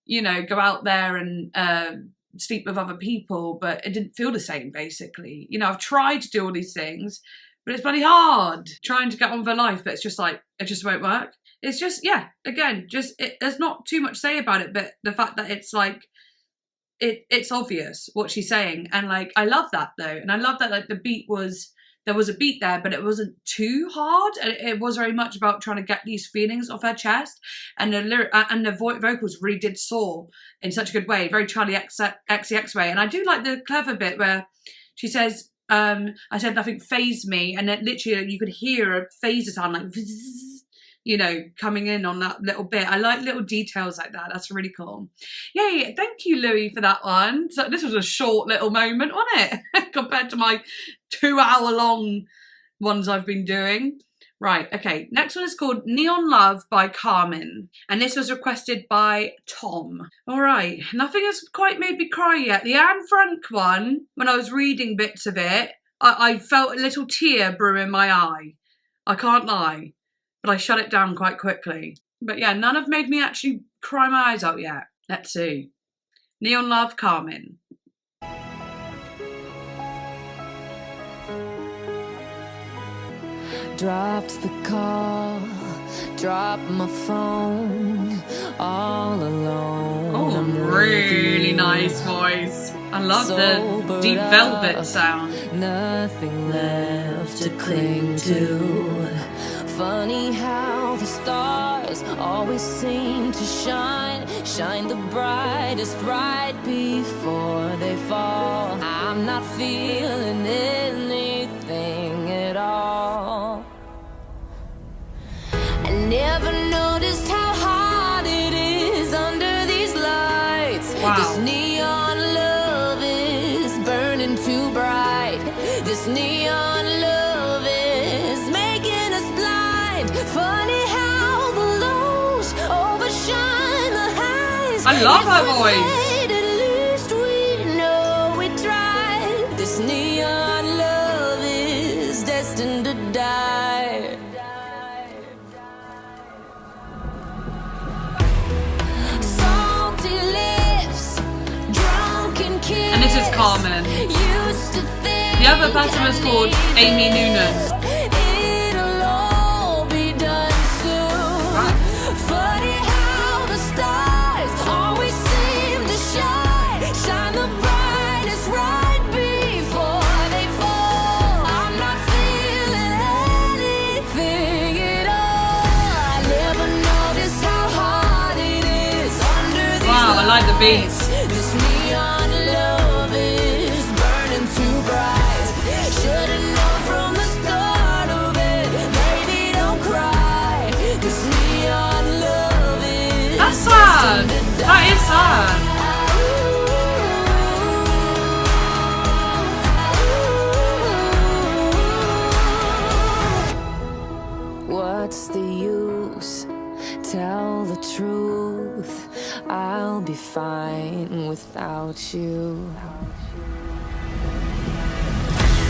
you know, go out there and sleep with other people, but it didn't feel the same, basically. You know, I've tried to do all these things, but it's bloody hard trying to get on with their life, but it's just like, it just won't work. It's just, yeah, again, just, there's not too much to say about it, but the fact that it's like, it's obvious what she's saying. And like, I love that though. And I love that like the beat was, there was a beat there, but it wasn't too hard. And it was very much about trying to get these feelings off her chest. And the vocals really did soar in such a good way, very Charlie XCX way. And I do like the clever bit where she says, I said nothing fazed me. And then literally you could hear a phaser sound like, you know, coming in on that little bit. I like little details like that. That's really cool. Yay, thank you, Louis, for that one. So this was a short little moment, wasn't it? Compared to my 2-hour-long ones I've been doing. Right, okay. Next one is called Neon Love by Karmin. And this was requested by Tom. All right, nothing has quite made me cry yet. The Anne Frank one, when I was reading bits of it, I felt a little tear brew in my eye. I can't lie. But I shut it down quite quickly. But yeah, none have made me actually cry my eyes out yet. Let's see. Neon Love, Karmin. Dropped the call, dropped my phone, all alone. Oh, really nice voice. I love the deep velvet sound. Nothing left to cling to. Funny how the stars always seem to shine the brightest right before they fall. I'm not feeling anything at all. I never noticed how hot it is under these lights. Wow. This neon love is burning too bright. This neon love is making us blind. Funny how the lows overshine the highs. I love her voice. At least we know we tried. This neon love is destined to die. Salty lips, drunken kiss. And this is Karmin. The other person was called Amy Noonan. It'll all be done soon. Right. Funny how the stars always seem to shine the brightest right before they fall. I'm not feeling anything at all. I never noticed how hard it is under these Wow, I like the beats. This neon love is burning too bright. Should've known from the start of it. Baby, don't cry. This neon love is That's sad. That is sad. What's the use? Tell the truth. I'll be fine without you.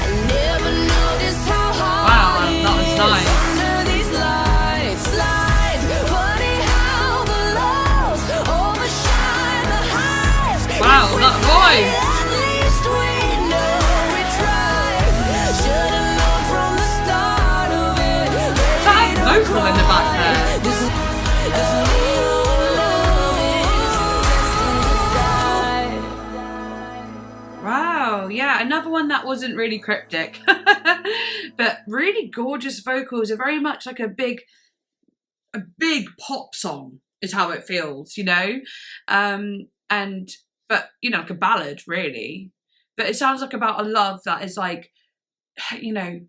I never noticed how hard Wow, that was nice. under these lights. Funny how the lows overshine the highs. Wow, that voice. At least we know we tried. Should've known from the start of it. That vocal in the back there. This neon love is destined to die. Wow, yeah, another one that wasn't really cryptic, but really gorgeous vocals. Are very much like a big pop song is how it feels, you know, but you know, like a ballad really. But it sounds like about a love that is like, you know,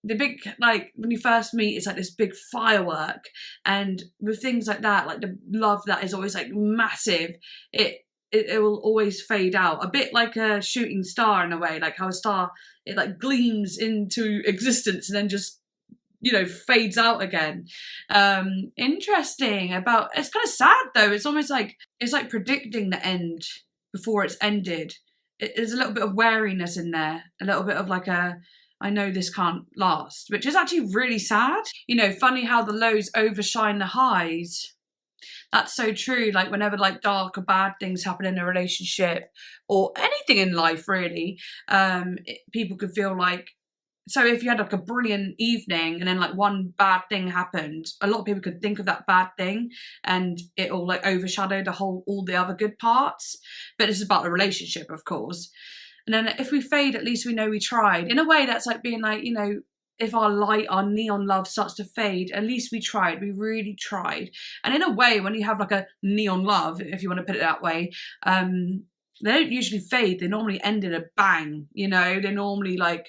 the big, like, when you first meet, it's like this big firework, and with things like that, like the love that is always like massive, it will always fade out, a bit like a shooting star in a way, like how a star, it like gleams into existence and then just, you know, fades out again. Interesting about, it's kind of sad though, it's almost like, it's like predicting the end before it's ended. There's a little bit of wariness in there, a little bit of like a, I know this can't last, which is actually really sad. You know, funny how the lows overshine the highs. That's so true. Like whenever like dark or bad things happen in a relationship or anything in life really, people could feel like, so if you had like a brilliant evening and then like one bad thing happened, a lot of people could think of that bad thing and it'll like overshadow all the other good parts. But this is about the relationship, of course. And then if we fade, at least we know we tried. In a way, that's like being like, you know, if our light, our neon love starts to fade, at least we tried. We really tried. And in a way, when you have like a neon love, if you want to put it that way, they don't usually fade. They normally end in a bang, you know. They normally like,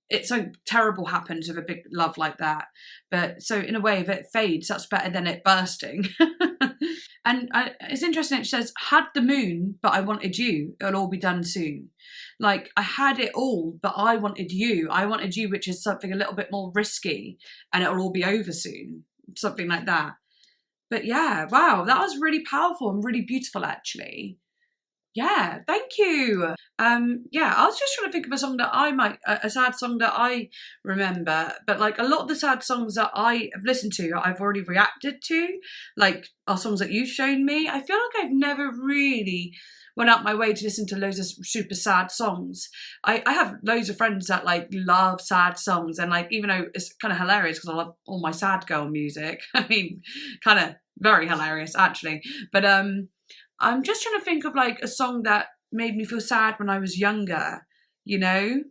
it's so terrible happens with a big love like that. But so in a way, if it fades, that's better than it bursting. And it's interesting, it says, had the moon, but I wanted you. It'll all be done soon. Like, I had it all, but I wanted you. I wanted you, which is something a little bit more risky, and it'll all be over soon. Something like that. But yeah, wow, that was really powerful and really beautiful, actually. Yeah, thank you. Yeah, I was just trying to think of a song that a sad song that I remember, but like a lot of the sad songs that I have listened to, I've already reacted to, like are songs that you've shown me. I feel like I've never really went out my way to listen to loads of super sad songs. I have loads of friends that like love sad songs, and like, even though it's kind of hilarious because I love all my sad girl music, I mean, kind of very hilarious actually, but I'm just trying to think of like a song that made me feel sad when I was younger, you know?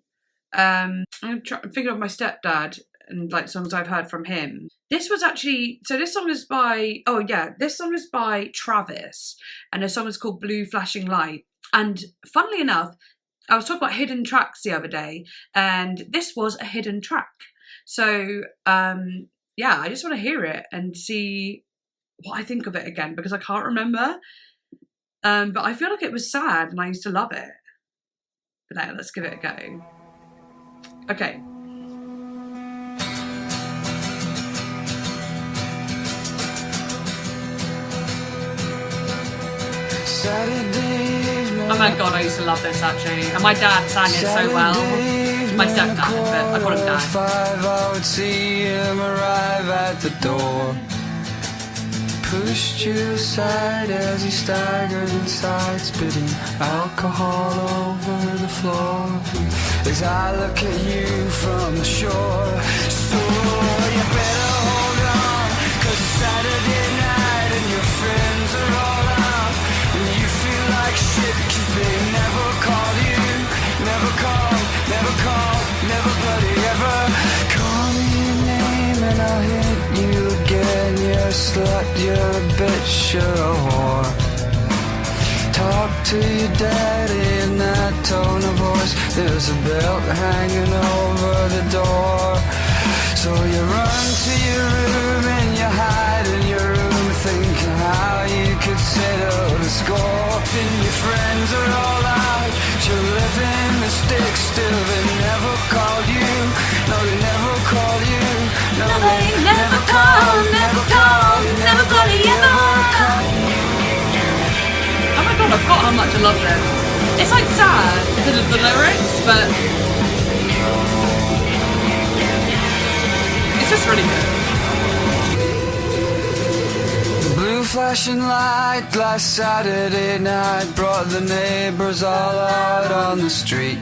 I'm thinking of my stepdad and like songs I've heard from him. This was actually, so this song is by, this song is by Travis, and the song is called Blue Flashing Light. And funnily enough, I was talking about hidden tracks the other day, and this was a hidden track. So yeah, I just want to hear it and see what I think of it again, because I can't remember. But I feel like it was sad and I used to love it. But now let's give it a go. Okay. Oh my god, I used to love this actually. And my dad sang it so well. My stepdad, but I call him Dad. I would see him arrive at the door. Pushed you aside as he staggered inside, spitting alcohol over the floor. As I look at you from the shore, so you better hold on, 'cause it's Saturday night and your friends are all out, and you feel like shit 'cause they never called you, never called, never bloody ever call me your name and I'll hit you again. You're a slut, you're a bitch, you're a whore. Talk to your daddy in that tone of voice. There's a belt hanging over the door. So you run to your room and you hide in your room, thinking how you could settle the score. And your friends are all out, you're living the sticks still. They never called you, no they never called you, no they never called, never bloody ever called. Oh my god, I forgot how much I love this. It's like sad because of the lyrics, but it's just really good. The blue flashing light last Saturday night brought the neighbors all out on the street.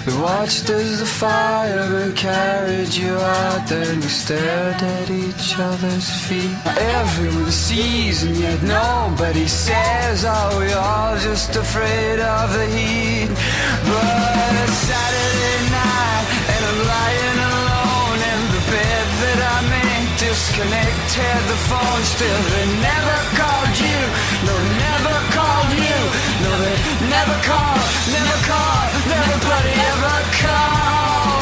We watched as the firemen carried you out, then we stared at each other's feet. Everyone sees and yet nobody says, are we all just afraid of the heat? But it's Saturday night and I'm lying alone in the bed that I made. Disconnected the phone, still they never called you, no never called you, no they never called, never bloody ever call.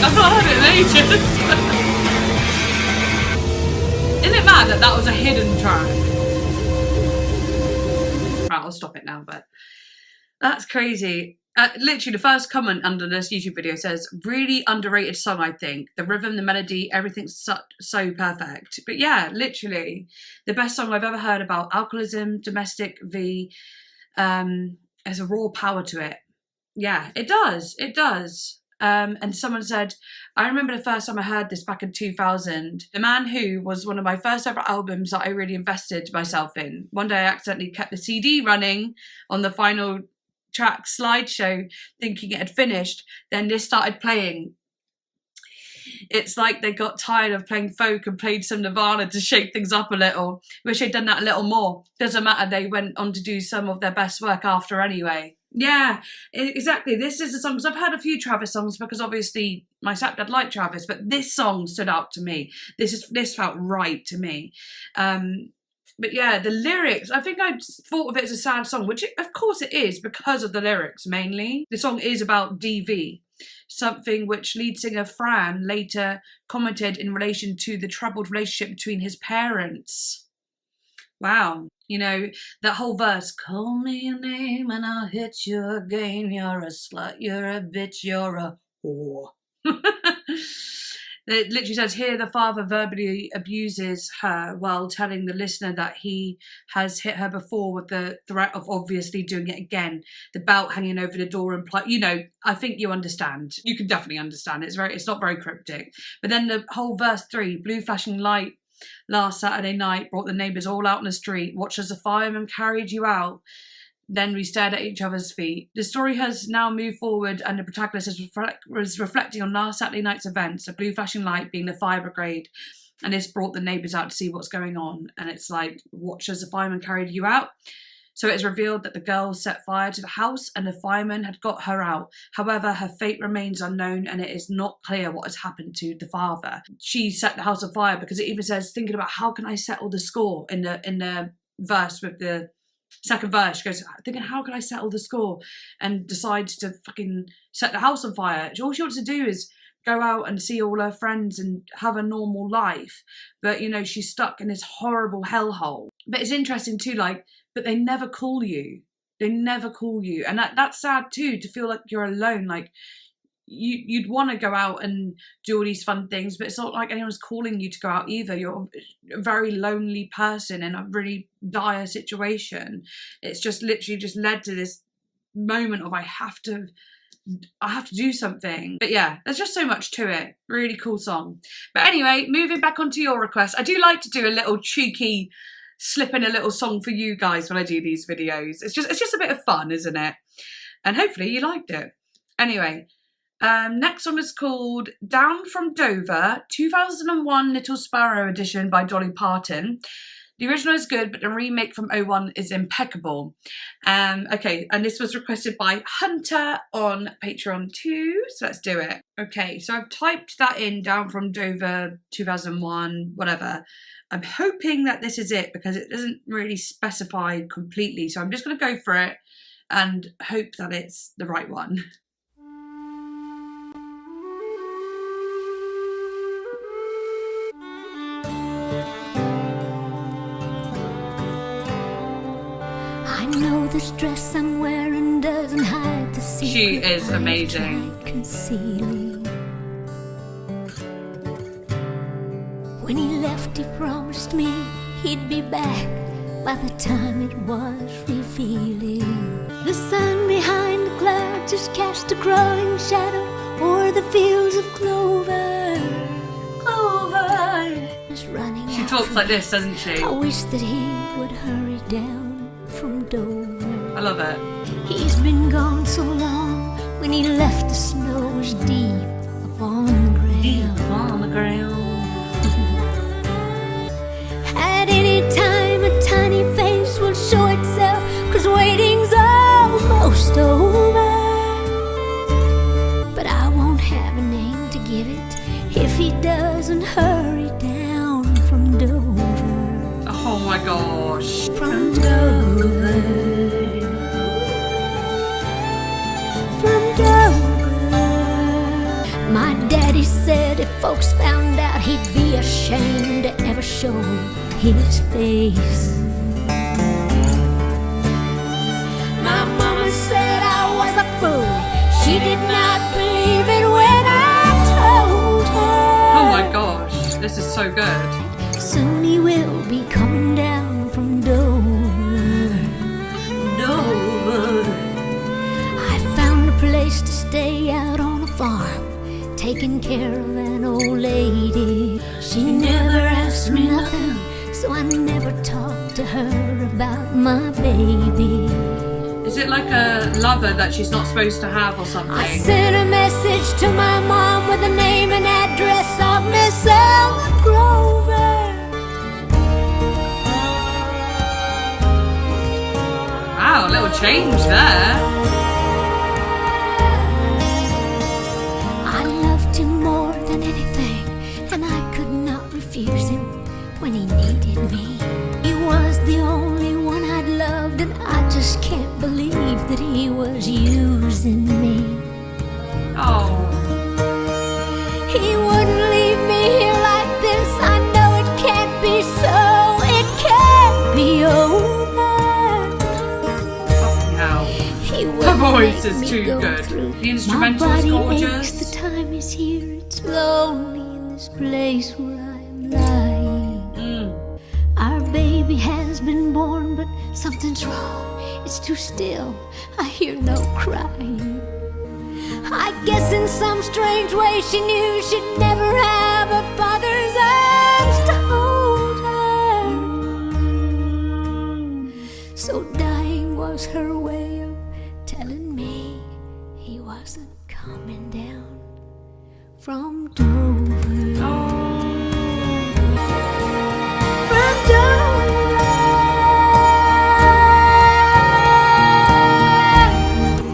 I've not heard it in ages. Isn't it mad that that was a hidden track? Right, I'll stop it now, but that's crazy. Literally, the first comment under this YouTube video says, really underrated song, I think. The rhythm, the melody, everything's so perfect. But yeah, literally, the best song I've ever heard about alcoholism, domestic V. There's a raw power to it. Yeah, it does. It does. And someone said, I remember the first time I heard this back in 2000. The Man Who was one of my first ever albums that I really invested myself in. One day I accidentally kept the CD running on the final track slideshow thinking it had finished. Then this started playing. It's like they got tired of playing folk and played some Nirvana to shake things up a little. Wish they'd done that a little more. Doesn't matter, they went on to do some of their best work after anyway. Yeah, exactly. This is the song, because I've heard a few Travis songs because obviously my stepdad liked Travis, but this song stood out to me. This felt right to me. But yeah, the lyrics, I think I thought of it as a sad song, which of course it is because of the lyrics mainly. The song is about DV, something which lead singer Fran later commented in relation to the troubled relationship between his parents. Wow. You know, that whole verse, call me your name and I'll hit you again. You're a slut, you're a bitch, you're a whore. It literally says here the father verbally abuses her while telling the listener that he has hit her before with the threat of obviously doing it again. The belt hanging over the door imply, you know, I think you understand. You can definitely understand. It's not very cryptic. But then the whole verse 3, blue flashing light last Saturday night brought the neighbours all out on the street. Watched as the fireman carried you out. Then we stared at each other's feet. The story has now moved forward and the protagonist was reflecting on last Saturday night's events, a blue flashing light being the fire brigade, and this brought the neighbours out to see what's going on. And it's like, watch as the fireman carried you out. So it is revealed that the girl set fire to the house and the fireman had got her out. However, her fate remains unknown and it is not clear what has happened to the father. She set the house on fire because it even says, thinking about how can I settle the score in the verse with the second verse. She goes, thinking, how can I settle the score? And decides to fucking set the house on fire. All she wants to do is go out and see all her friends and have a normal life. But, you know, she's stuck in this horrible hellhole. But it's interesting too, like, but they never call you. They never call you. And that's sad too, to feel like you're alone. Like, you'd want to go out and do all these fun things, but it's not like anyone's calling you to go out either. You're a very lonely person in a really dire situation. It's just literally just led to this moment of I have to do something. But yeah, there's just so much to it. Really cool song. But anyway, moving back onto your request, I do like to do a little cheeky slip in a little song for you guys when I do these videos. It's just a bit of fun, isn't it? And hopefully you liked it. Anyway, next song is called Down from Dover, 2001 Little Sparrow edition by Dolly Parton. The original is good, but the remake from 01 is impeccable. Okay, and this was requested by Hunter on Patron too, so let's do it. Okay, so I've typed that in, Down from Dover, 2001, whatever. I'm hoping that this is it because it doesn't really specify completely, so I'm just going to go for it and hope that it's the right one. This dress I'm wearing doesn't hide the secret. She is amazing. When he left, he promised me he'd be back by the time it was revealing. The sun behind the clouds just cast a crawling shadow o'er the fields of clover. Clover is running. She talks like this, doesn't she? I wish that he would hurry down from Dover. I love it. He's been gone so long. When he left, the snow was deep upon the ground. Deep upon the ground. At any time, a tiny face will show itself, 'cause waiting's almost over. But I won't have a name to give it if he doesn't hurry down from Dover. Oh my gosh. From Dover. From Dover. My daddy said if folks found out he'd be ashamed to ever show his face. My mama said I was a fool. She did not believe it when I told her. Oh my gosh, this is so good. Soon he will be coming down from Dover. Dover. I found a place to stay out on a farm, taking care of an old lady. She never asked me nothing, so I never talked to her about my baby. Is it like a lover that she's not supposed to have or something? I sent a message to my mom with the name and address of Miss Ella Grover. Wow, a little change there. I loved him more than anything, and I could not refuse him when he needed me. He was the only one I'd loved, and I just can't believe that he was using me. Oh. He wouldn't leave me here like this. I know it can't be so. It can't be over. Fucking hell. He Her wouldn't voice let is me too go good. through. The instrumental My is body gorgeous. aches, the time is here. It's lonely in this place where I am lying. Our baby has been born, but something's wrong. It's too still. I hear no crying. I guess in some strange way she knew she'd never have a father's arms to hold her. So dying was her way of telling me he wasn't coming down from Dover. From Dover.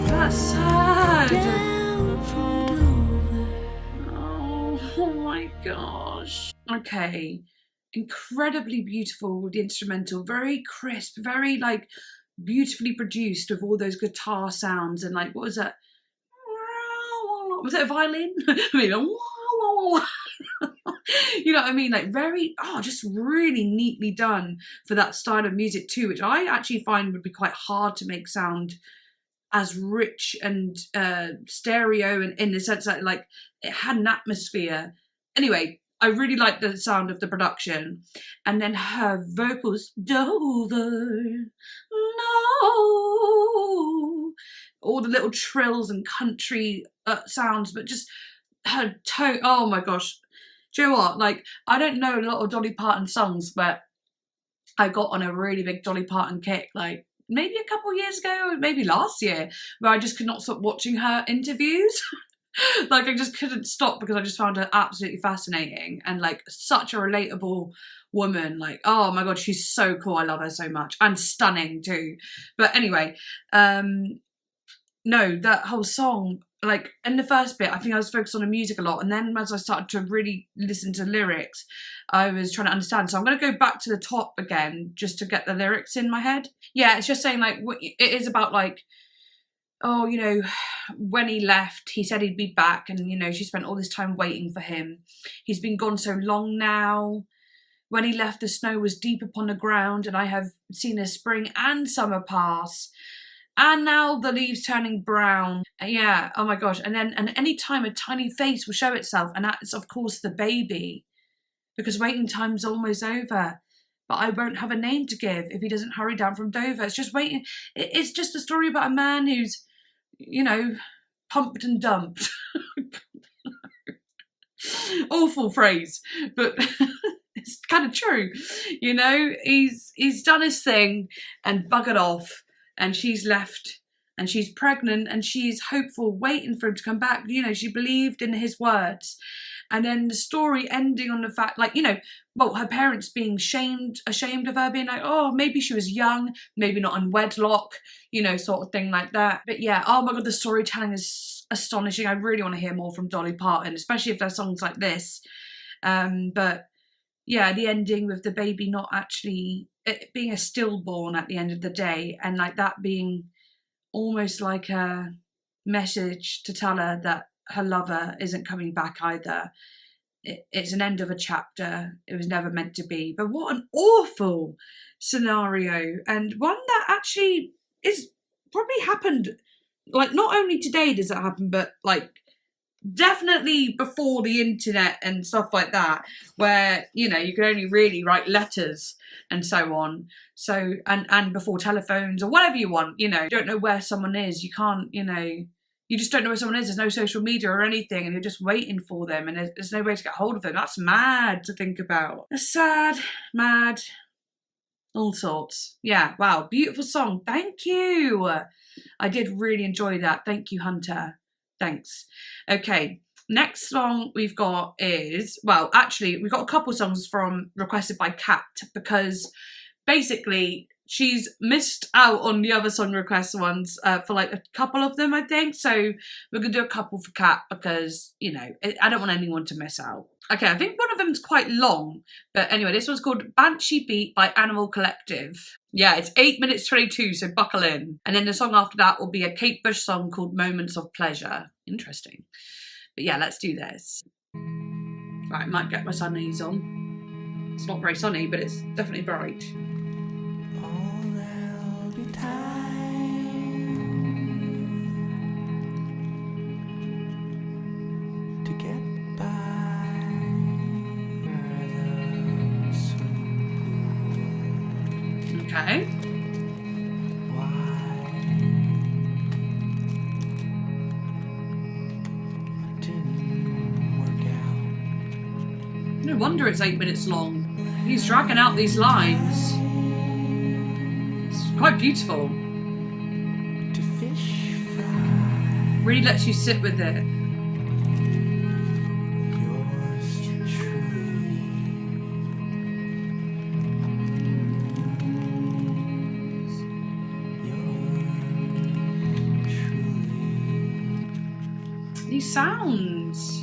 That's sad. Down from Dover. Oh my gosh. Okay. Incredibly beautiful, the instrumental. Very crisp, very like beautifully produced with all those guitar sounds and like, what was that? Was it a violin? I mean, you know what I mean? Like very, just really neatly done for that style of music too, which I actually find would be quite hard to make sound as rich and stereo, and in the sense that like it had an atmosphere. Anyway, I really like the sound of the production, and then her vocals, Dover, no, all the little trills and country sounds, but just her tone. Oh my gosh, do you know what? Like, I don't know a lot of Dolly Parton songs, but I got on a really big Dolly Parton kick, like maybe a couple years ago, maybe last year, where I just could not stop watching her interviews. Like I just couldn't stop because I just found her absolutely fascinating and like such a relatable woman. Like, oh my god, she's so cool. I love her so much, and stunning too. But anyway, no, that whole song, like in the first bit, I think I was focused on the music a lot, and then as I started to really listen to lyrics, I was trying to understand. So I'm going to go back to the top again just to get the lyrics in my head. Yeah, it's just saying like it is about like, oh, you know, when he left, he said he'd be back, and you know, she spent all this time waiting for him. He's been gone so long now. When he left, the snow was deep upon the ground, and I have seen a spring and summer pass. And now the leaves turning brown. Yeah, oh my gosh. And then, and any time a tiny face will show itself, and that's of course the baby, because waiting time's almost over. But I won't have a name to give if he doesn't hurry down from Dover. It's just waiting. It's just a story about a man who's, you know, pumped and dumped. Awful phrase, but it's kind of true. You know, he's done his thing and buggered off. And she's left, and she's pregnant, and she's hopeful, waiting for him to come back. You know, she believed in his words. And then the story ending on the fact, like, you know, well, her parents being ashamed of her, being like, oh, maybe she was young, maybe not in wedlock, you know, sort of thing like that. But yeah, oh my god, the storytelling is astonishing. I really want to hear more from Dolly Parton, especially if there's songs like this. But yeah, the ending with the baby not actually, it being a stillborn at the end of the day, and like that being almost like a message to tell her that her lover isn't coming back either. it's an end of a chapter. It was never meant to be. But what an awful scenario, and one that actually is probably happened. Like, not only today does it happen, but like definitely before the internet and stuff like that, where, you know, you could only really write letters and so on. So, and before telephones or whatever you want, you know, you don't know where someone is. You can't, you know, you just don't know where someone is. There's no social media or anything, and you're just waiting for them, and there's no way to get hold of them. That's mad to think about. That's sad, mad, all sorts. Yeah, wow, beautiful song. Thank you. I did really enjoy that. Thank you, Hunter. Thanks. Okay, next song we've got is, well, actually, we've got a couple songs requested by Kat, because basically she's missed out on the other song request ones for like a couple of them, I think. So we're going to do a couple for Kat because, you know, I don't want anyone to miss out. Okay, I think one of them's quite long. But anyway, this one's called Banshee Beat by Animal Collective. Yeah, it's 8 minutes 22, so buckle in. And then the song after that will be a Kate Bush song called Moments of Pleasure. Interesting. But yeah, let's do this. Right, I might get my sunnies on. It's not very sunny, but it's definitely bright. Okay. No wonder it's 8 minutes long. He's dragging out these lines. It's quite beautiful. Really lets you sit with it. These sounds.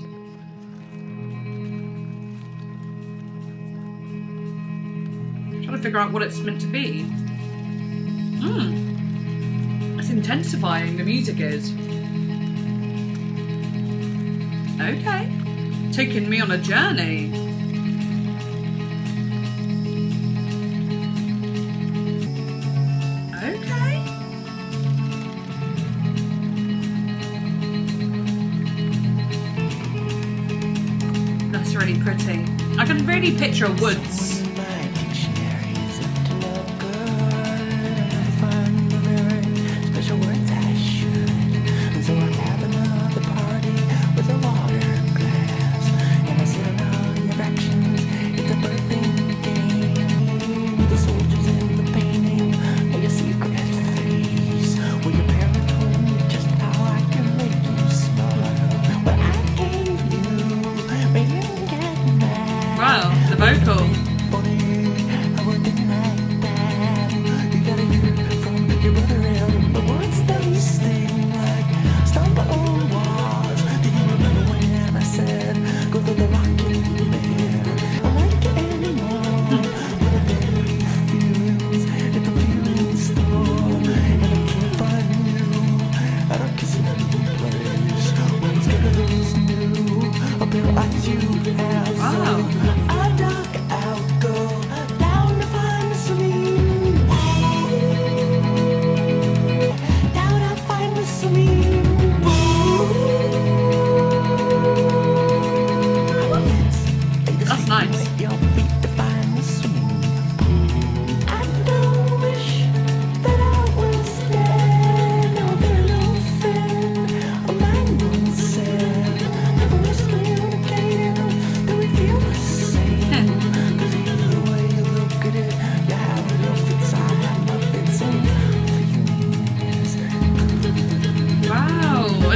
I'm trying to figure out what it's meant to be. It's intensifying, the music is. Okay. Taking me on a journey. Okay. That's really pretty. I can really picture woods. Vocal.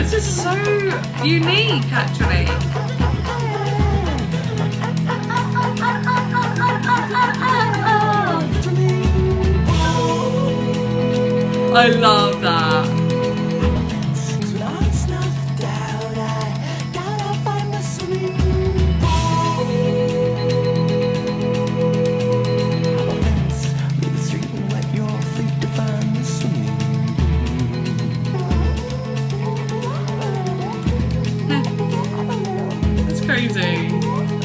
This is so unique, actually. I love that. Crazy.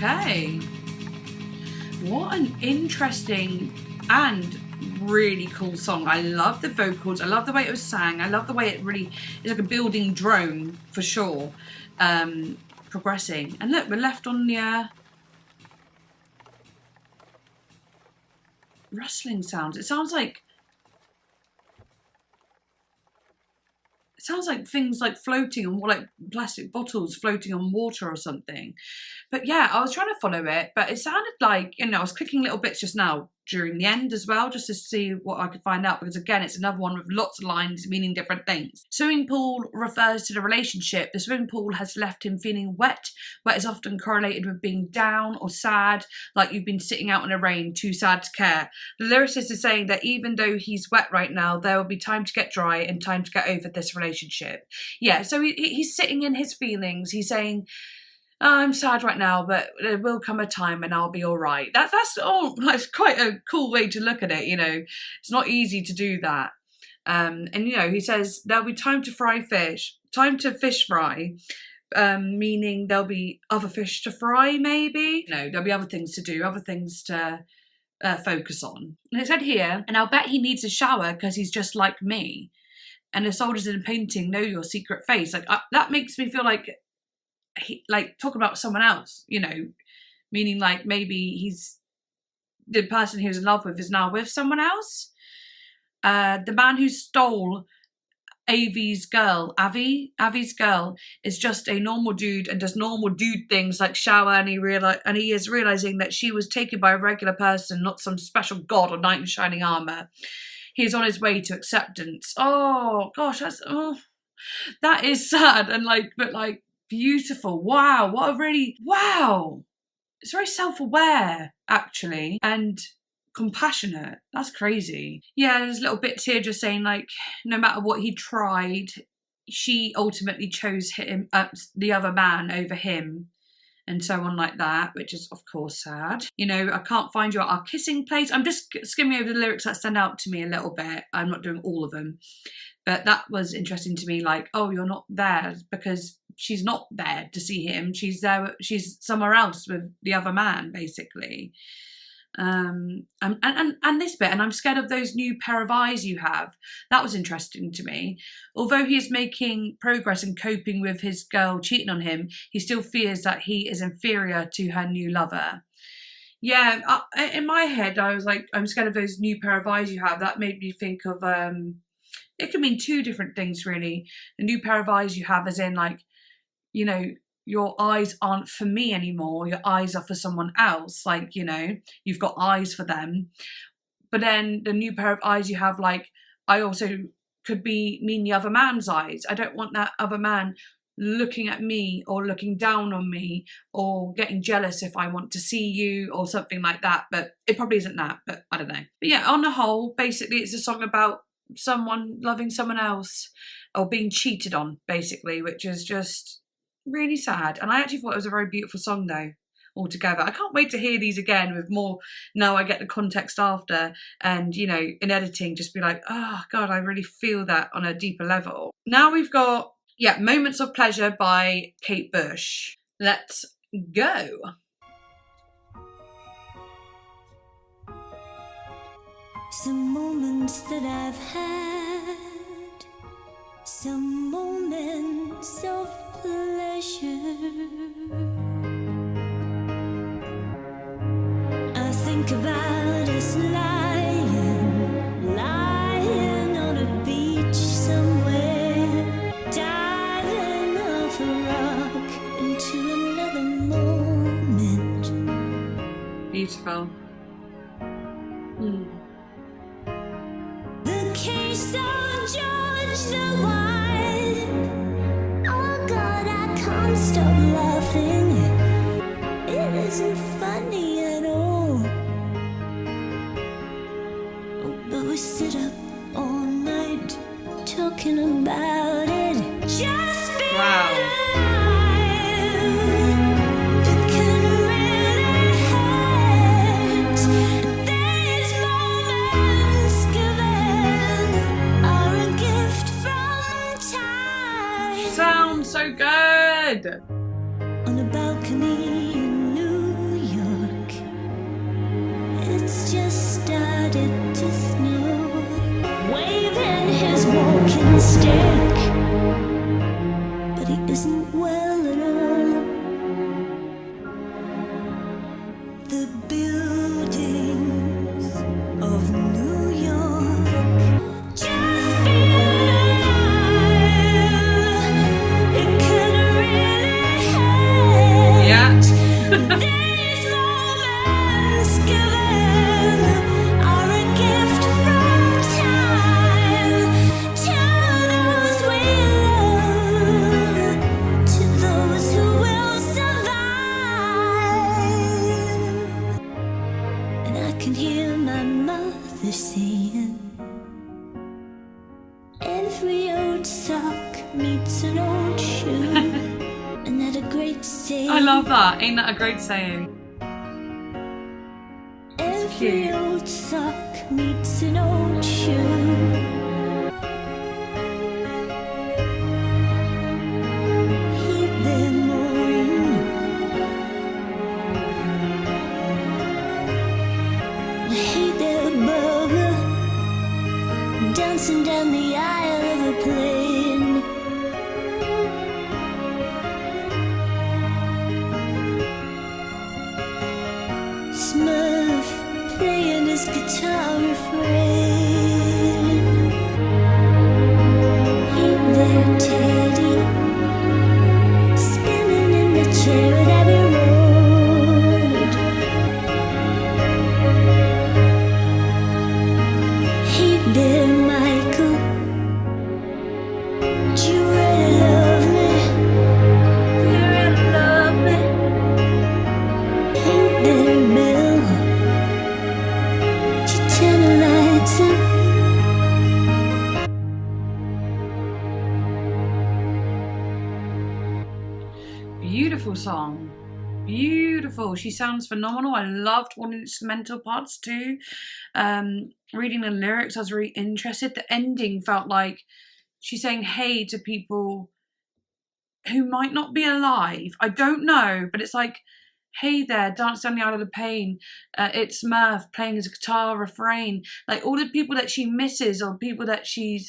Okay. What an interesting and really cool song. I love the vocals. I love the way it was sang. I love the way it really is like a building drone for sure. Progressing. And look, we're left on the rustling sounds. It sounds like things like floating on, like plastic bottles floating on water or something. But yeah, I was trying to follow it, but it sounded like, you know, I was clicking little bits just now during the end as well, just to see what I could find out, because again, it's another one with lots of lines meaning different things. Swimming pool refers to the relationship. The swimming pool has left him feeling wet. Wet is often correlated with being down or sad, like you've been sitting out in the rain, too sad to care. The lyricist is saying that even though he's wet right now, there will be time to get dry and time to get over this relationship. Yeah, so he's sitting in his feelings. He's saying, I'm sad right now, but there will come a time and I'll be all right. That's quite a cool way to look at it, you know. It's not easy to do that. And, you know, he says there'll be time to fish fry, meaning there'll be other fish to fry, maybe. No, there'll be other things to do, other things to focus on. And it said here, and I'll bet he needs a shower because he's just like me. And the soldiers in the painting know your secret face. Like that makes me feel like, talk about someone else, you know, meaning like maybe the person he was in love with is now with someone else. The man who stole Avi's girl is just a normal dude and does normal dude things like shower, and he is realizing that she was taken by a regular person, not some special god or knight in shining armor. He is on his way to acceptance. Oh gosh, that is sad and but beautiful. Wow, wow. It's very self-aware, actually, and compassionate. That's crazy. Yeah, there's little bits here just saying, like, no matter what he tried, she ultimately chose him, the other man over him, and so on like that, which is, of course, sad. You know, I can't find you at our kissing place. I'm just skimming over the lyrics that stand out to me a little bit. I'm not doing all of them. But that was interesting to me, like, oh, you're not there, because she's not there to see him. She's there, she's somewhere else with the other man, basically. And this bit, and I'm scared of those new pair of eyes you have. That was interesting to me. Although he is making progress and coping with his girl cheating on him, he still fears that he is inferior to her new lover. Yeah, in my head, I was like, I'm scared of those new pair of eyes you have. That made me think of, it could mean two different things, really. The new pair of eyes you have, as in, like, you know, your eyes aren't for me anymore. Your eyes are for someone else. Like, you know, you've got eyes for them. But then the new pair of eyes you have, like, I also could mean the other man's eyes. I don't want that other man looking at me or looking down on me or getting jealous if I want to see you or something like that. But it probably isn't that, but I don't know. But yeah, on the whole, basically it's a song about someone loving someone else or being cheated on, basically, which is just really sad. And I actually thought it was a very beautiful song, though, altogether. I can't wait to hear these again with more, now I get the context after, and, you know, in editing, just be like, oh God, I really feel that on a deeper level. Now we've got, yeah, Moments of Pleasure by Kate Bush. Let's go. Some moments that I've had, some moments of pleasure. I think about us lying on a beach somewhere, diving off a rock into another moment. Beautiful. The case of George the Wine. Oh God, I can't stop laughing. It isn't funny at all. Oh, but we sit up all night talking about it. Just be alive. It can really hurt. These moments given are a gift from time. Sounds so good. On a balcony in New mistake, but he isn't well at all. The buildings of New York just feel alive. It could really hurt. Yeah. These moments given are a gift from time to those we love, to those who will survive. And I can hear my mother saying, every old sock meets an old shoe. And that a great saying, I love that. Ain't that a great saying? every cute. old sock meets an old shoe. Heed their mooring, heed their bugger, dancing down the aisle of a plane. Smurf playing his guitar refrain. Heed their Teddy, spinning in the chair at Abbey Road. Heed their Michael, do you really love me? Do you really love me? Heed their Bill, do you turn the lights on? Beautiful song. Beautiful. She sounds phenomenal. I loved all the instrumental parts too. Reading the lyrics, I was really interested. The ending felt like she's saying hey to people who might not be alive. I don't know, but it's like, hey there, dance down the aisle of the pain. It's Murph playing his guitar refrain. Like all the people that she misses or people that she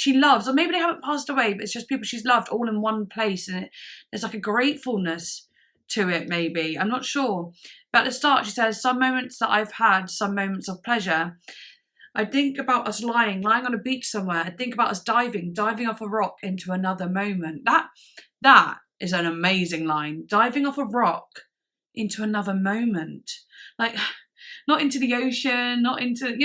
loves, or maybe they haven't passed away, but it's just people she's loved all in one place, and there's like a gratefulness to it, maybe. I'm not sure. But at the start she says, some moments that I've had, some moments of pleasure. I think about us lying on a beach somewhere. I think about us diving off a rock into another moment. That is an amazing line. Diving off a rock into another moment. Like, not into the ocean, not into,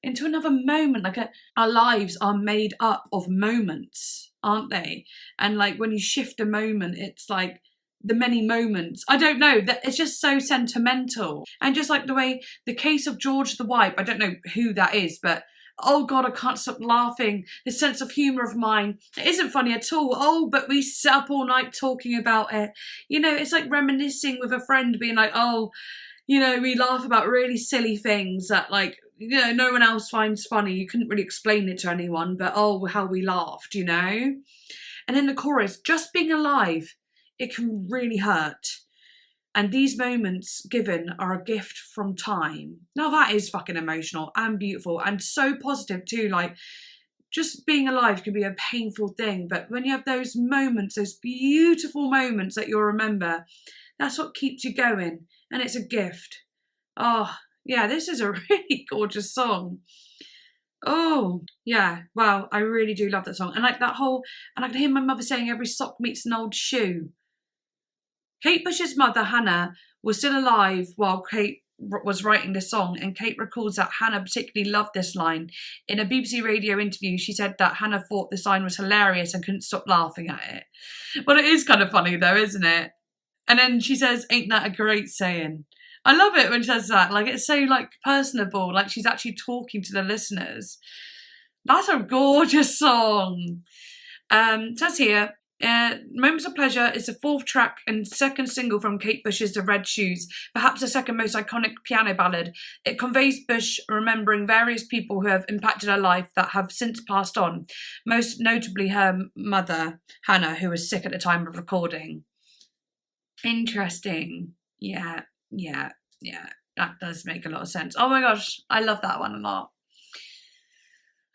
into another moment. Like our lives are made up of moments, aren't they? And like when you shift a moment, it's like the many moments. I don't know, that it's just so sentimental. And just like the way the case of George the Wipe, I don't know who that is, but oh God, I can't stop laughing. This sense of humour of mine, it isn't funny at all. Oh, but we sat up all night talking about it. It's like reminiscing with a friend, being like, oh, we laugh about really silly things that like, no one else finds funny. You couldn't really explain it to anyone, but oh, how we laughed, And then the chorus, just being alive, it can really hurt. And these moments given are a gift from time. Now that is fucking emotional and beautiful and so positive too. Like, just being alive can be a painful thing, but when you have those moments, those beautiful moments that you'll remember, that's what keeps you going, and it's a gift. Oh, yeah, this is a really gorgeous song. Oh, yeah, wow, I really do love that song. And like that whole, and I can hear my mother saying every sock meets an old shoe. Kate Bush's mother, Hannah, was still alive while Kate was writing this song, and Kate recalls that Hannah particularly loved this line. In a BBC radio interview, she said that Hannah thought this line was hilarious and couldn't stop laughing at it. Well, it is kind of funny though, isn't it? And then she says, ain't that a great saying? I love it when she says that. Like, it's so like personable, like she's actually talking to the listeners. That's a gorgeous song. It says here, Moments of Pleasure is the fourth track and second single from Kate Bush's The Red Shoes, perhaps the second most iconic piano ballad. It conveys Bush remembering various people who have impacted her life that have since passed on, most notably her mother, Hannah, who was sick at the time of recording. Interesting. Yeah. That does make a lot of sense. Oh my gosh, I love that one a lot.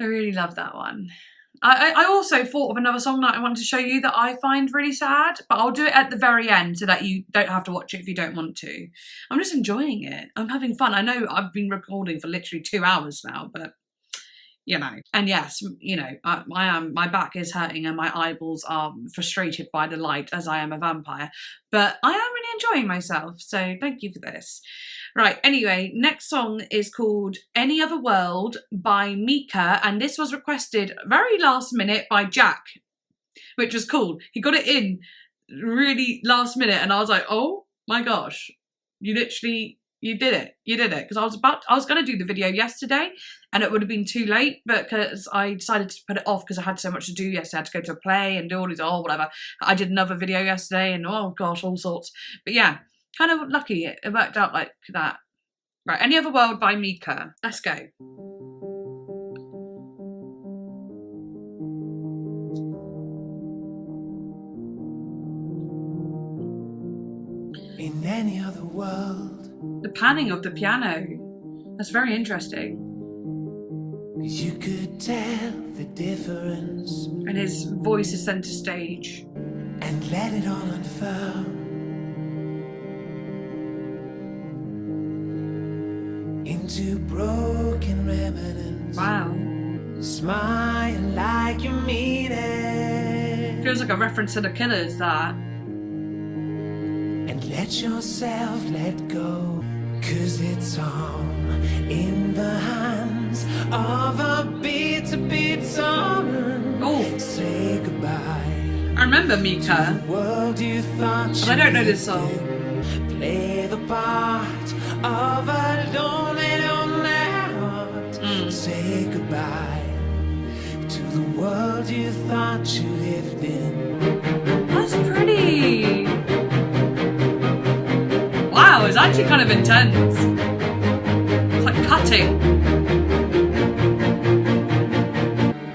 I really love that one. I also thought of another song that I wanted to show you that I find really sad, but I'll do it at the very end so that you don't have to watch it if you don't want to. I'm just enjoying it. I'm having fun. I know I've been recording for literally 2 hours now, but you know. And yes, you know, my back is hurting and my eyeballs are frustrated by the light as I am a vampire, but I am really enjoying myself. So thank you for this. Right, anyway, next song is called Any Other World by Mika, and this was requested very last minute by Jack, which was cool. He got it in really last minute, and I was like, oh my gosh, you did it, because I was going to do the video yesterday, and it would have been too late, but because I decided to put it off because I had so much to do yesterday. I had to go to a play and do all these, whatever. I did another video yesterday, and oh gosh, all sorts. But yeah, kind of lucky it worked out like that. Right, Any Other World by Mika. Let's go. In any other world, The panning of the piano. That's very interesting. you could tell the difference And his voice is centre stage. and let it all unfurl into broken remnants. Wow. Smile like you mean it, Feels like a reference to The Killers, that. and let yourself let go, 'cause it's all in the hands of a bitter summer. Oh, Say goodbye. I remember Mika. World you thought But I don't know this song. Play the part of a lonely heart. Say goodbye to the world you thought you lived in. That's pretty. Wow, it's actually kind of intense. It's like cutting.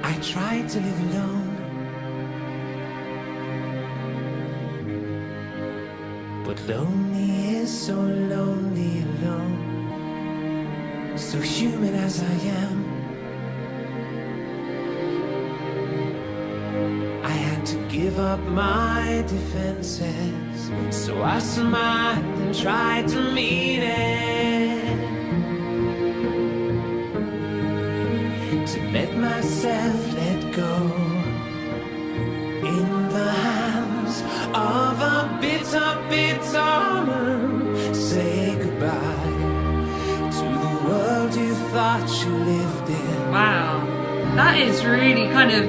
I tried to live alone, but lonely is so lonely alone. So human as I am, I had to give up my defenses. So I smiled and tried to meet it, to let myself let go in the hands of a bitter say goodbye to the world you thought you lived in. Wow. That is really kind of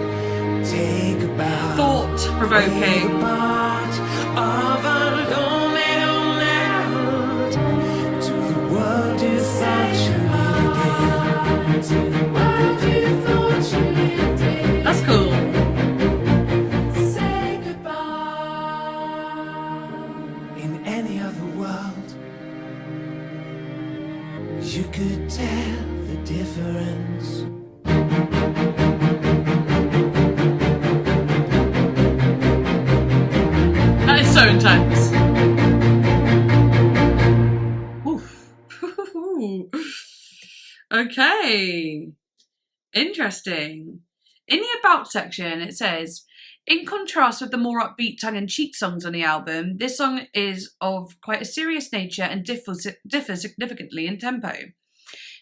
Take a bow, thought-provoking. part of a lonely heart to the world you thought you lived in. To the world you thought you lived in. That's cool. Say goodbye. In any other world, you could tell the difference. That is so intense. Oof. Okay. Interesting. In the About section, it says, in contrast with the more upbeat tongue-in-cheek songs on the album, this song is of quite a serious nature and differs significantly in tempo.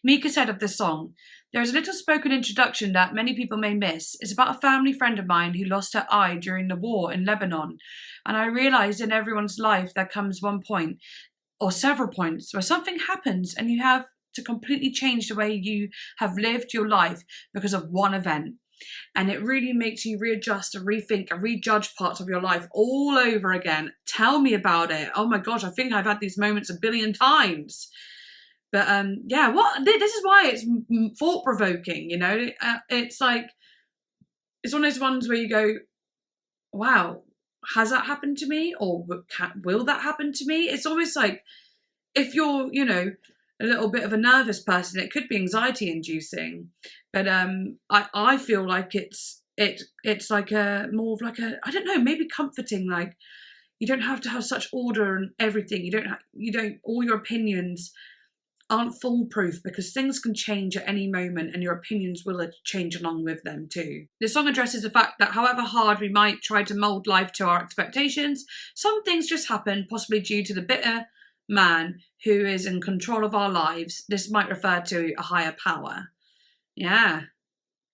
Mika said of this song, there is a little spoken introduction that many people may miss. It's about a family friend of mine who lost her eye during the war in Lebanon. And I realised in everyone's life there comes one point, or several points, where something happens and you have to completely change the way you have lived your life because of one event. And it really makes you readjust and rethink and rejudge parts of your life all over again. Tell me about it. Oh my gosh, I think I've had these moments a billion times. But yeah, this is why it's thought-provoking, you know? It's like, it's one of those ones where you go, wow, has that happened to me? Or will that happen to me? It's almost like, if you're, you know, a little bit of a nervous person, it could be anxiety inducing. But I feel like it's like a more of like a, I don't know, maybe comforting, like you don't have to have such order and everything. You don't all your opinions aren't foolproof, because things can change at any moment and your opinions will change along with them too. The song addresses the fact that however hard we might try to mould life to our expectations, some things just happen, possibly due to the bitter man who is in control of our lives. This might refer to a higher power. Yeah.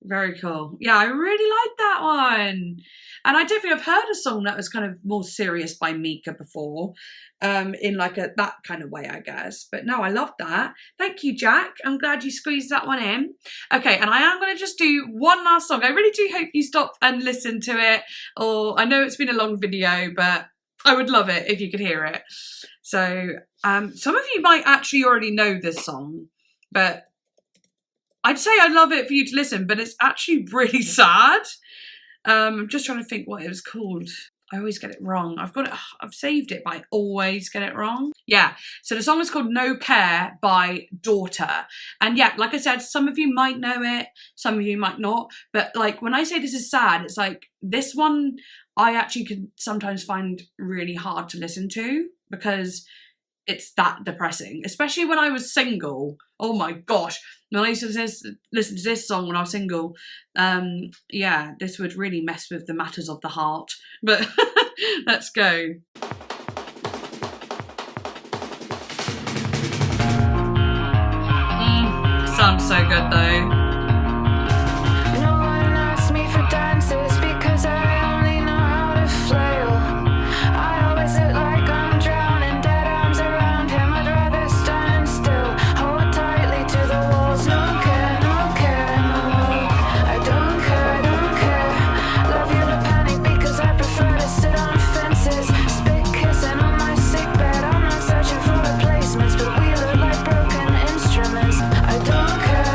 Very cool. Yeah, I really like that one. And I don't think I've heard a song that was kind of more serious by Mika before, in like that kind of way, I guess. But no, I love that. Thank you, Jack. I'm glad you squeezed that one in. Okay, and I am going to just do one last song. I really do hope you stop and listen to it. Or I know it's been a long video, but I would love it if you could hear it. So some of you might actually already know this song, but I'd say I'd love it for you to listen, but it's actually really sad. I'm just trying to think what it was called. I always get it wrong. I've saved it, but I always get it wrong. Yeah, so the song was called No Care by Daughter. And yeah, like I said, some of you might know it, some of you might not. But like when I say this is sad, it's like this one I actually can sometimes find really hard to listen to because it's that depressing, especially when I was single. Oh my gosh, when I used to listen to this song when I was single, yeah, this would really mess with the matters of the heart. But let's go. Sounds so good though. No one asks me for dances because I only know how to flail. I always look like I'm drowning, dead arms around him. I'd rather stand still, hold tightly to the walls. No care in the world. I don't care. Love you to panic because I prefer to sit on fences. Spit kissing on my sick bed. I'm not searching for replacements, but we look like broken instruments. I don't care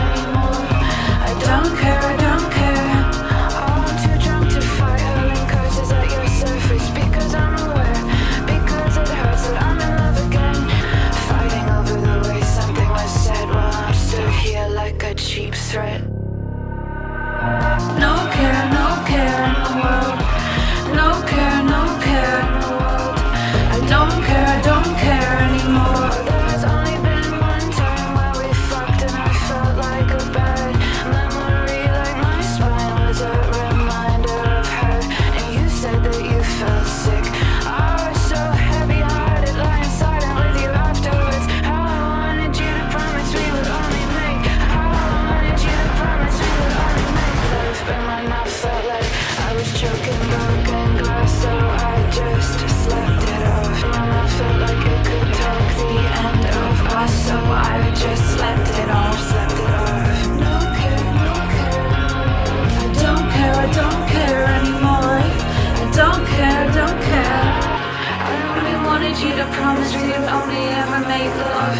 anymore. I don't care. Oh, I'm too drunk to fight, hurling curses at your surface because I'm aware, because it hurts that I'm in love again. Fighting over the way something was said while I'm stood here like a cheap threat. No care in the world. No care in the world. I don't care anymore. There's only been one time where we fucked and I felt like a bad memory, like my spine was a reminder of her. And you said that you felt sick. I was so heavy-hearted, lying silent with you afterwards. How I wanted you to promise we would only make. How I wanted you to promise we would only make love. But my mouth felt like I was choking broken glass, so I just slept it off. My mouth felt like it could talk the end of us, so I just slept it off. No care. I don't care anymore. I don't care. I only wanted you to promise we would only ever make love.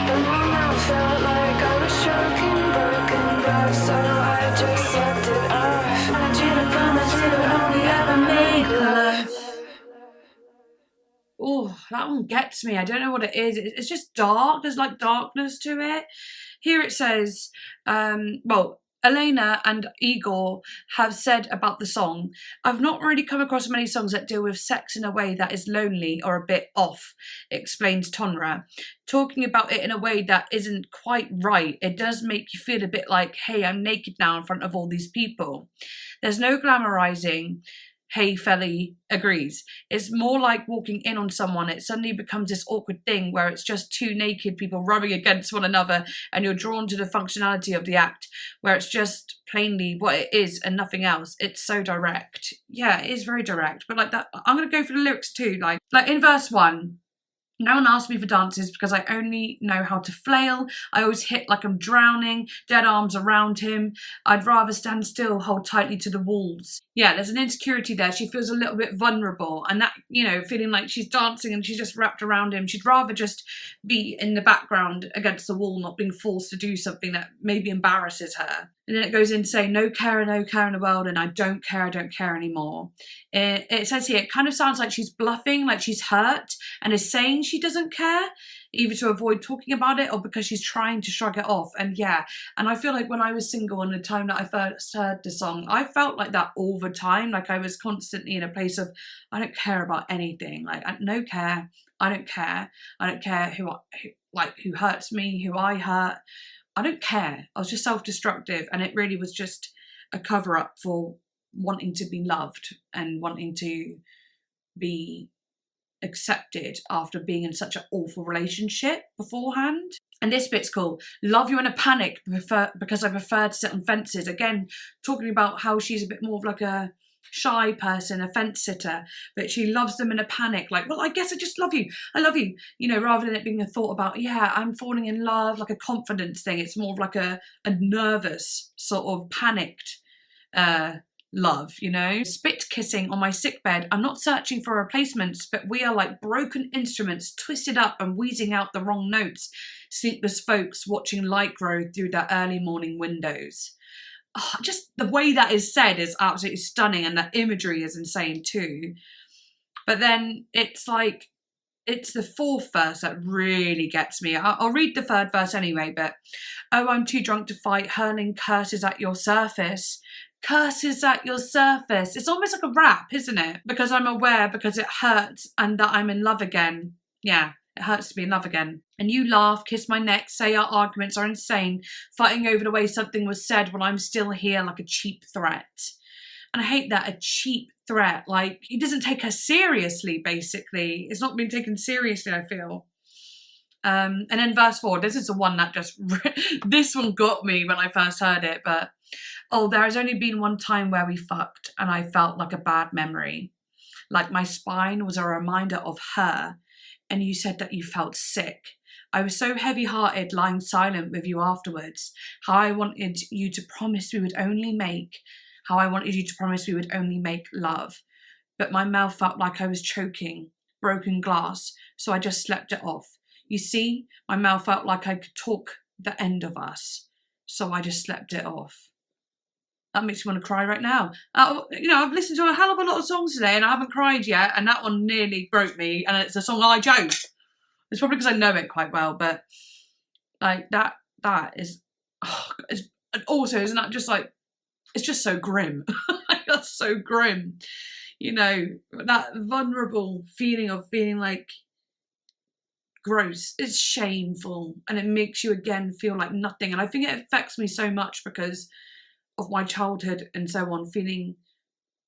But my mouth felt like I was choking broken glass, so I just slept it off. I wanted you to promise we would only ever make love. Oh, that one gets me. I don't know what it is. It's just dark. There's like darkness to it. Here it says, well, Elena and Igor have said about the song, I've not really come across many songs that deal with sex in a way that is lonely or a bit off, explains Tonra. Talking about it in a way that isn't quite right, it does make you feel a bit like, hey, I'm naked now in front of all these people. There's no glamorizing. Hey Felly agrees. It's more like walking in on someone. It suddenly becomes this awkward thing where it's just two naked people rubbing against one another and you're drawn to the functionality of the act, where it's just plainly what it is and nothing else. It's so direct. Yeah, it is very direct. But like that, I'm going to go for the lyrics too. Like in verse 1, no one asks me for dances because I only know how to flail. I always hit like I'm drowning, dead arms around him. I'd rather stand still, hold tightly to the walls. Yeah, there's an insecurity there. She feels a little bit vulnerable, and that, you know, feeling like she's dancing and she's just wrapped around him. She'd rather just be in the background against the wall, not being forced to do something that maybe embarrasses her. And then it goes in to say, no care in the world, and I don't care anymore. It says here, it kind of sounds like she's bluffing, like she's hurt, and is saying she doesn't care, either to avoid talking about it or because she's trying to shrug it off. And yeah, and I feel like when I was single and the time that I first heard the song, I felt like that all the time. Like I was constantly in a place of, I don't care about anything. Like no care. I don't care. I don't care who hurts me, who I hurt. I don't care. I was just self-destructive, and it really was just a cover-up for wanting to be loved and wanting to be accepted after being in such an awful relationship beforehand. And this bit's cool. Love you in a panic because I prefer to sit on fences. Again, talking about how she's a bit more of like a shy person, a fence sitter, but she loves them in a panic, like, well, I guess I just love you, I love you, you know, rather than it being a thought about, yeah, I'm falling in love, like a confidence thing. It's more of like a nervous sort of panicked love, you know. Spit kissing on my sickbed. I'm not searching for replacements, but we are like broken instruments, twisted up and wheezing out the wrong notes. Sleepless folks watching light grow through their early morning windows. Oh, just the way that is said is absolutely stunning, and the imagery is insane too. But then it's like, it's the fourth verse that really gets me. I'll read the third verse anyway, but oh, I'm too drunk to fight, hurling curses at your surface. Curses at your surface. It's almost like a rap, isn't it? Because I'm aware, because it hurts, and that I'm in love again. Yeah. It hurts to be in love again. And you laugh, kiss my neck, say our arguments are insane, fighting over the way something was said when I'm still here like a cheap threat. And I hate that, a cheap threat. Like, he doesn't take her seriously, basically. It's not being taken seriously, I feel. And then verse 4, this is the one that just, this one got me when I first heard it, but, oh, there has only been one time where we fucked and I felt like a bad memory. Like my spine was a reminder of her. And you said that you felt sick. I was so heavy-hearted lying silent with you afterwards. How I wanted you to promise we would only make love. But my mouth felt like I was choking, broken glass, so I just slept it off. You see, my mouth felt like I could talk the end of us, so I just slept it off. That makes me want to cry right now. You know, I've listened to a hell of a lot of songs today and I haven't cried yet, and that one nearly broke me, and it's a song I chose. It's probably because I know it quite well, but like that is, and also isn't that just like, it's just so grim. That's so grim. You know, that vulnerable feeling of feeling like gross. It's shameful, and it makes you again feel like nothing. And I think it affects me so much because of my childhood and so on, feeling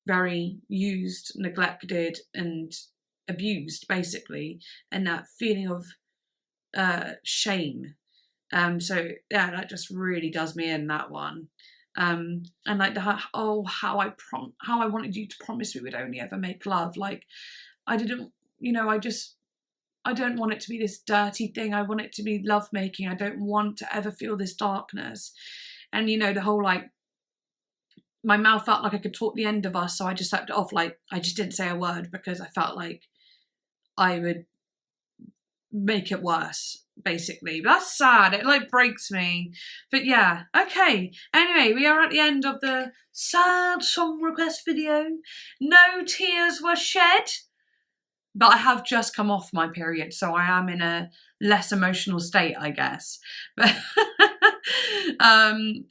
very used, neglected and abused, basically, and that feeling of shame. So yeah, that just really does me in, that one. And like how I wanted you to promise we would only ever make love. Like, I didn't, you know, I don't want it to be this dirty thing. I want it to be lovemaking. I don't want to ever feel this darkness. And you know, the whole like, my mouth felt like I could talk the end of us, so I just slept it off. Like, I just didn't say a word because I felt like I would make it worse, basically. But that's sad. It like breaks me. But yeah, okay. Anyway, we are at the end of the sad song request video. No tears were shed, but I have just come off my period, so I am in a less emotional state, I guess. But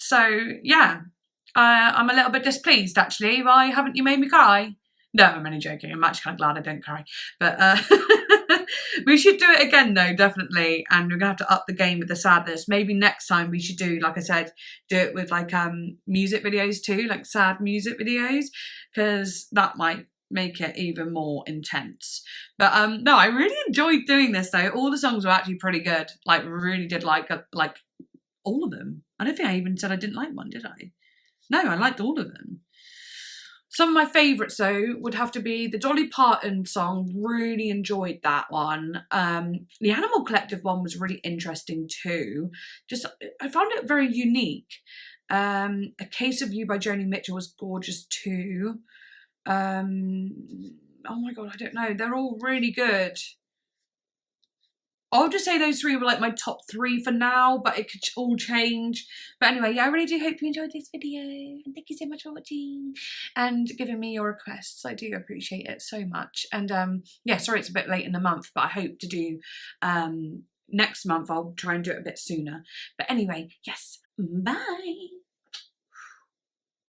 so yeah. I'm a little bit displeased, actually. Why haven't you made me cry? No, I'm only joking. I'm actually kind of glad I didn't cry. But we should do it again, though, definitely. And we're going to have to up the game with the sadness. Maybe next time we should do, like I said, do it with like music videos too, like sad music videos, because that might make it even more intense. But no, I really enjoyed doing this, though. All the songs were actually pretty good. Like, really did like all of them. I don't think I even said I didn't like one, did I? No, I liked all of them. Some of my favourites, though, would have to be the Dolly Parton song. Really enjoyed that one. The Animal Collective one was really interesting too. Just, I found it very unique. A Case of You by Joni Mitchell was gorgeous too. Oh my God, I don't know. They're all really good. I'll just say those three were like my top 3 for now, but it could all change. But anyway, yeah, I really do hope you enjoyed this video. And thank you so much for watching and giving me your requests. I do appreciate it so much. And yeah, sorry it's a bit late in the month, but I hope to do next month. I'll try and do it a bit sooner. But anyway, yes, bye.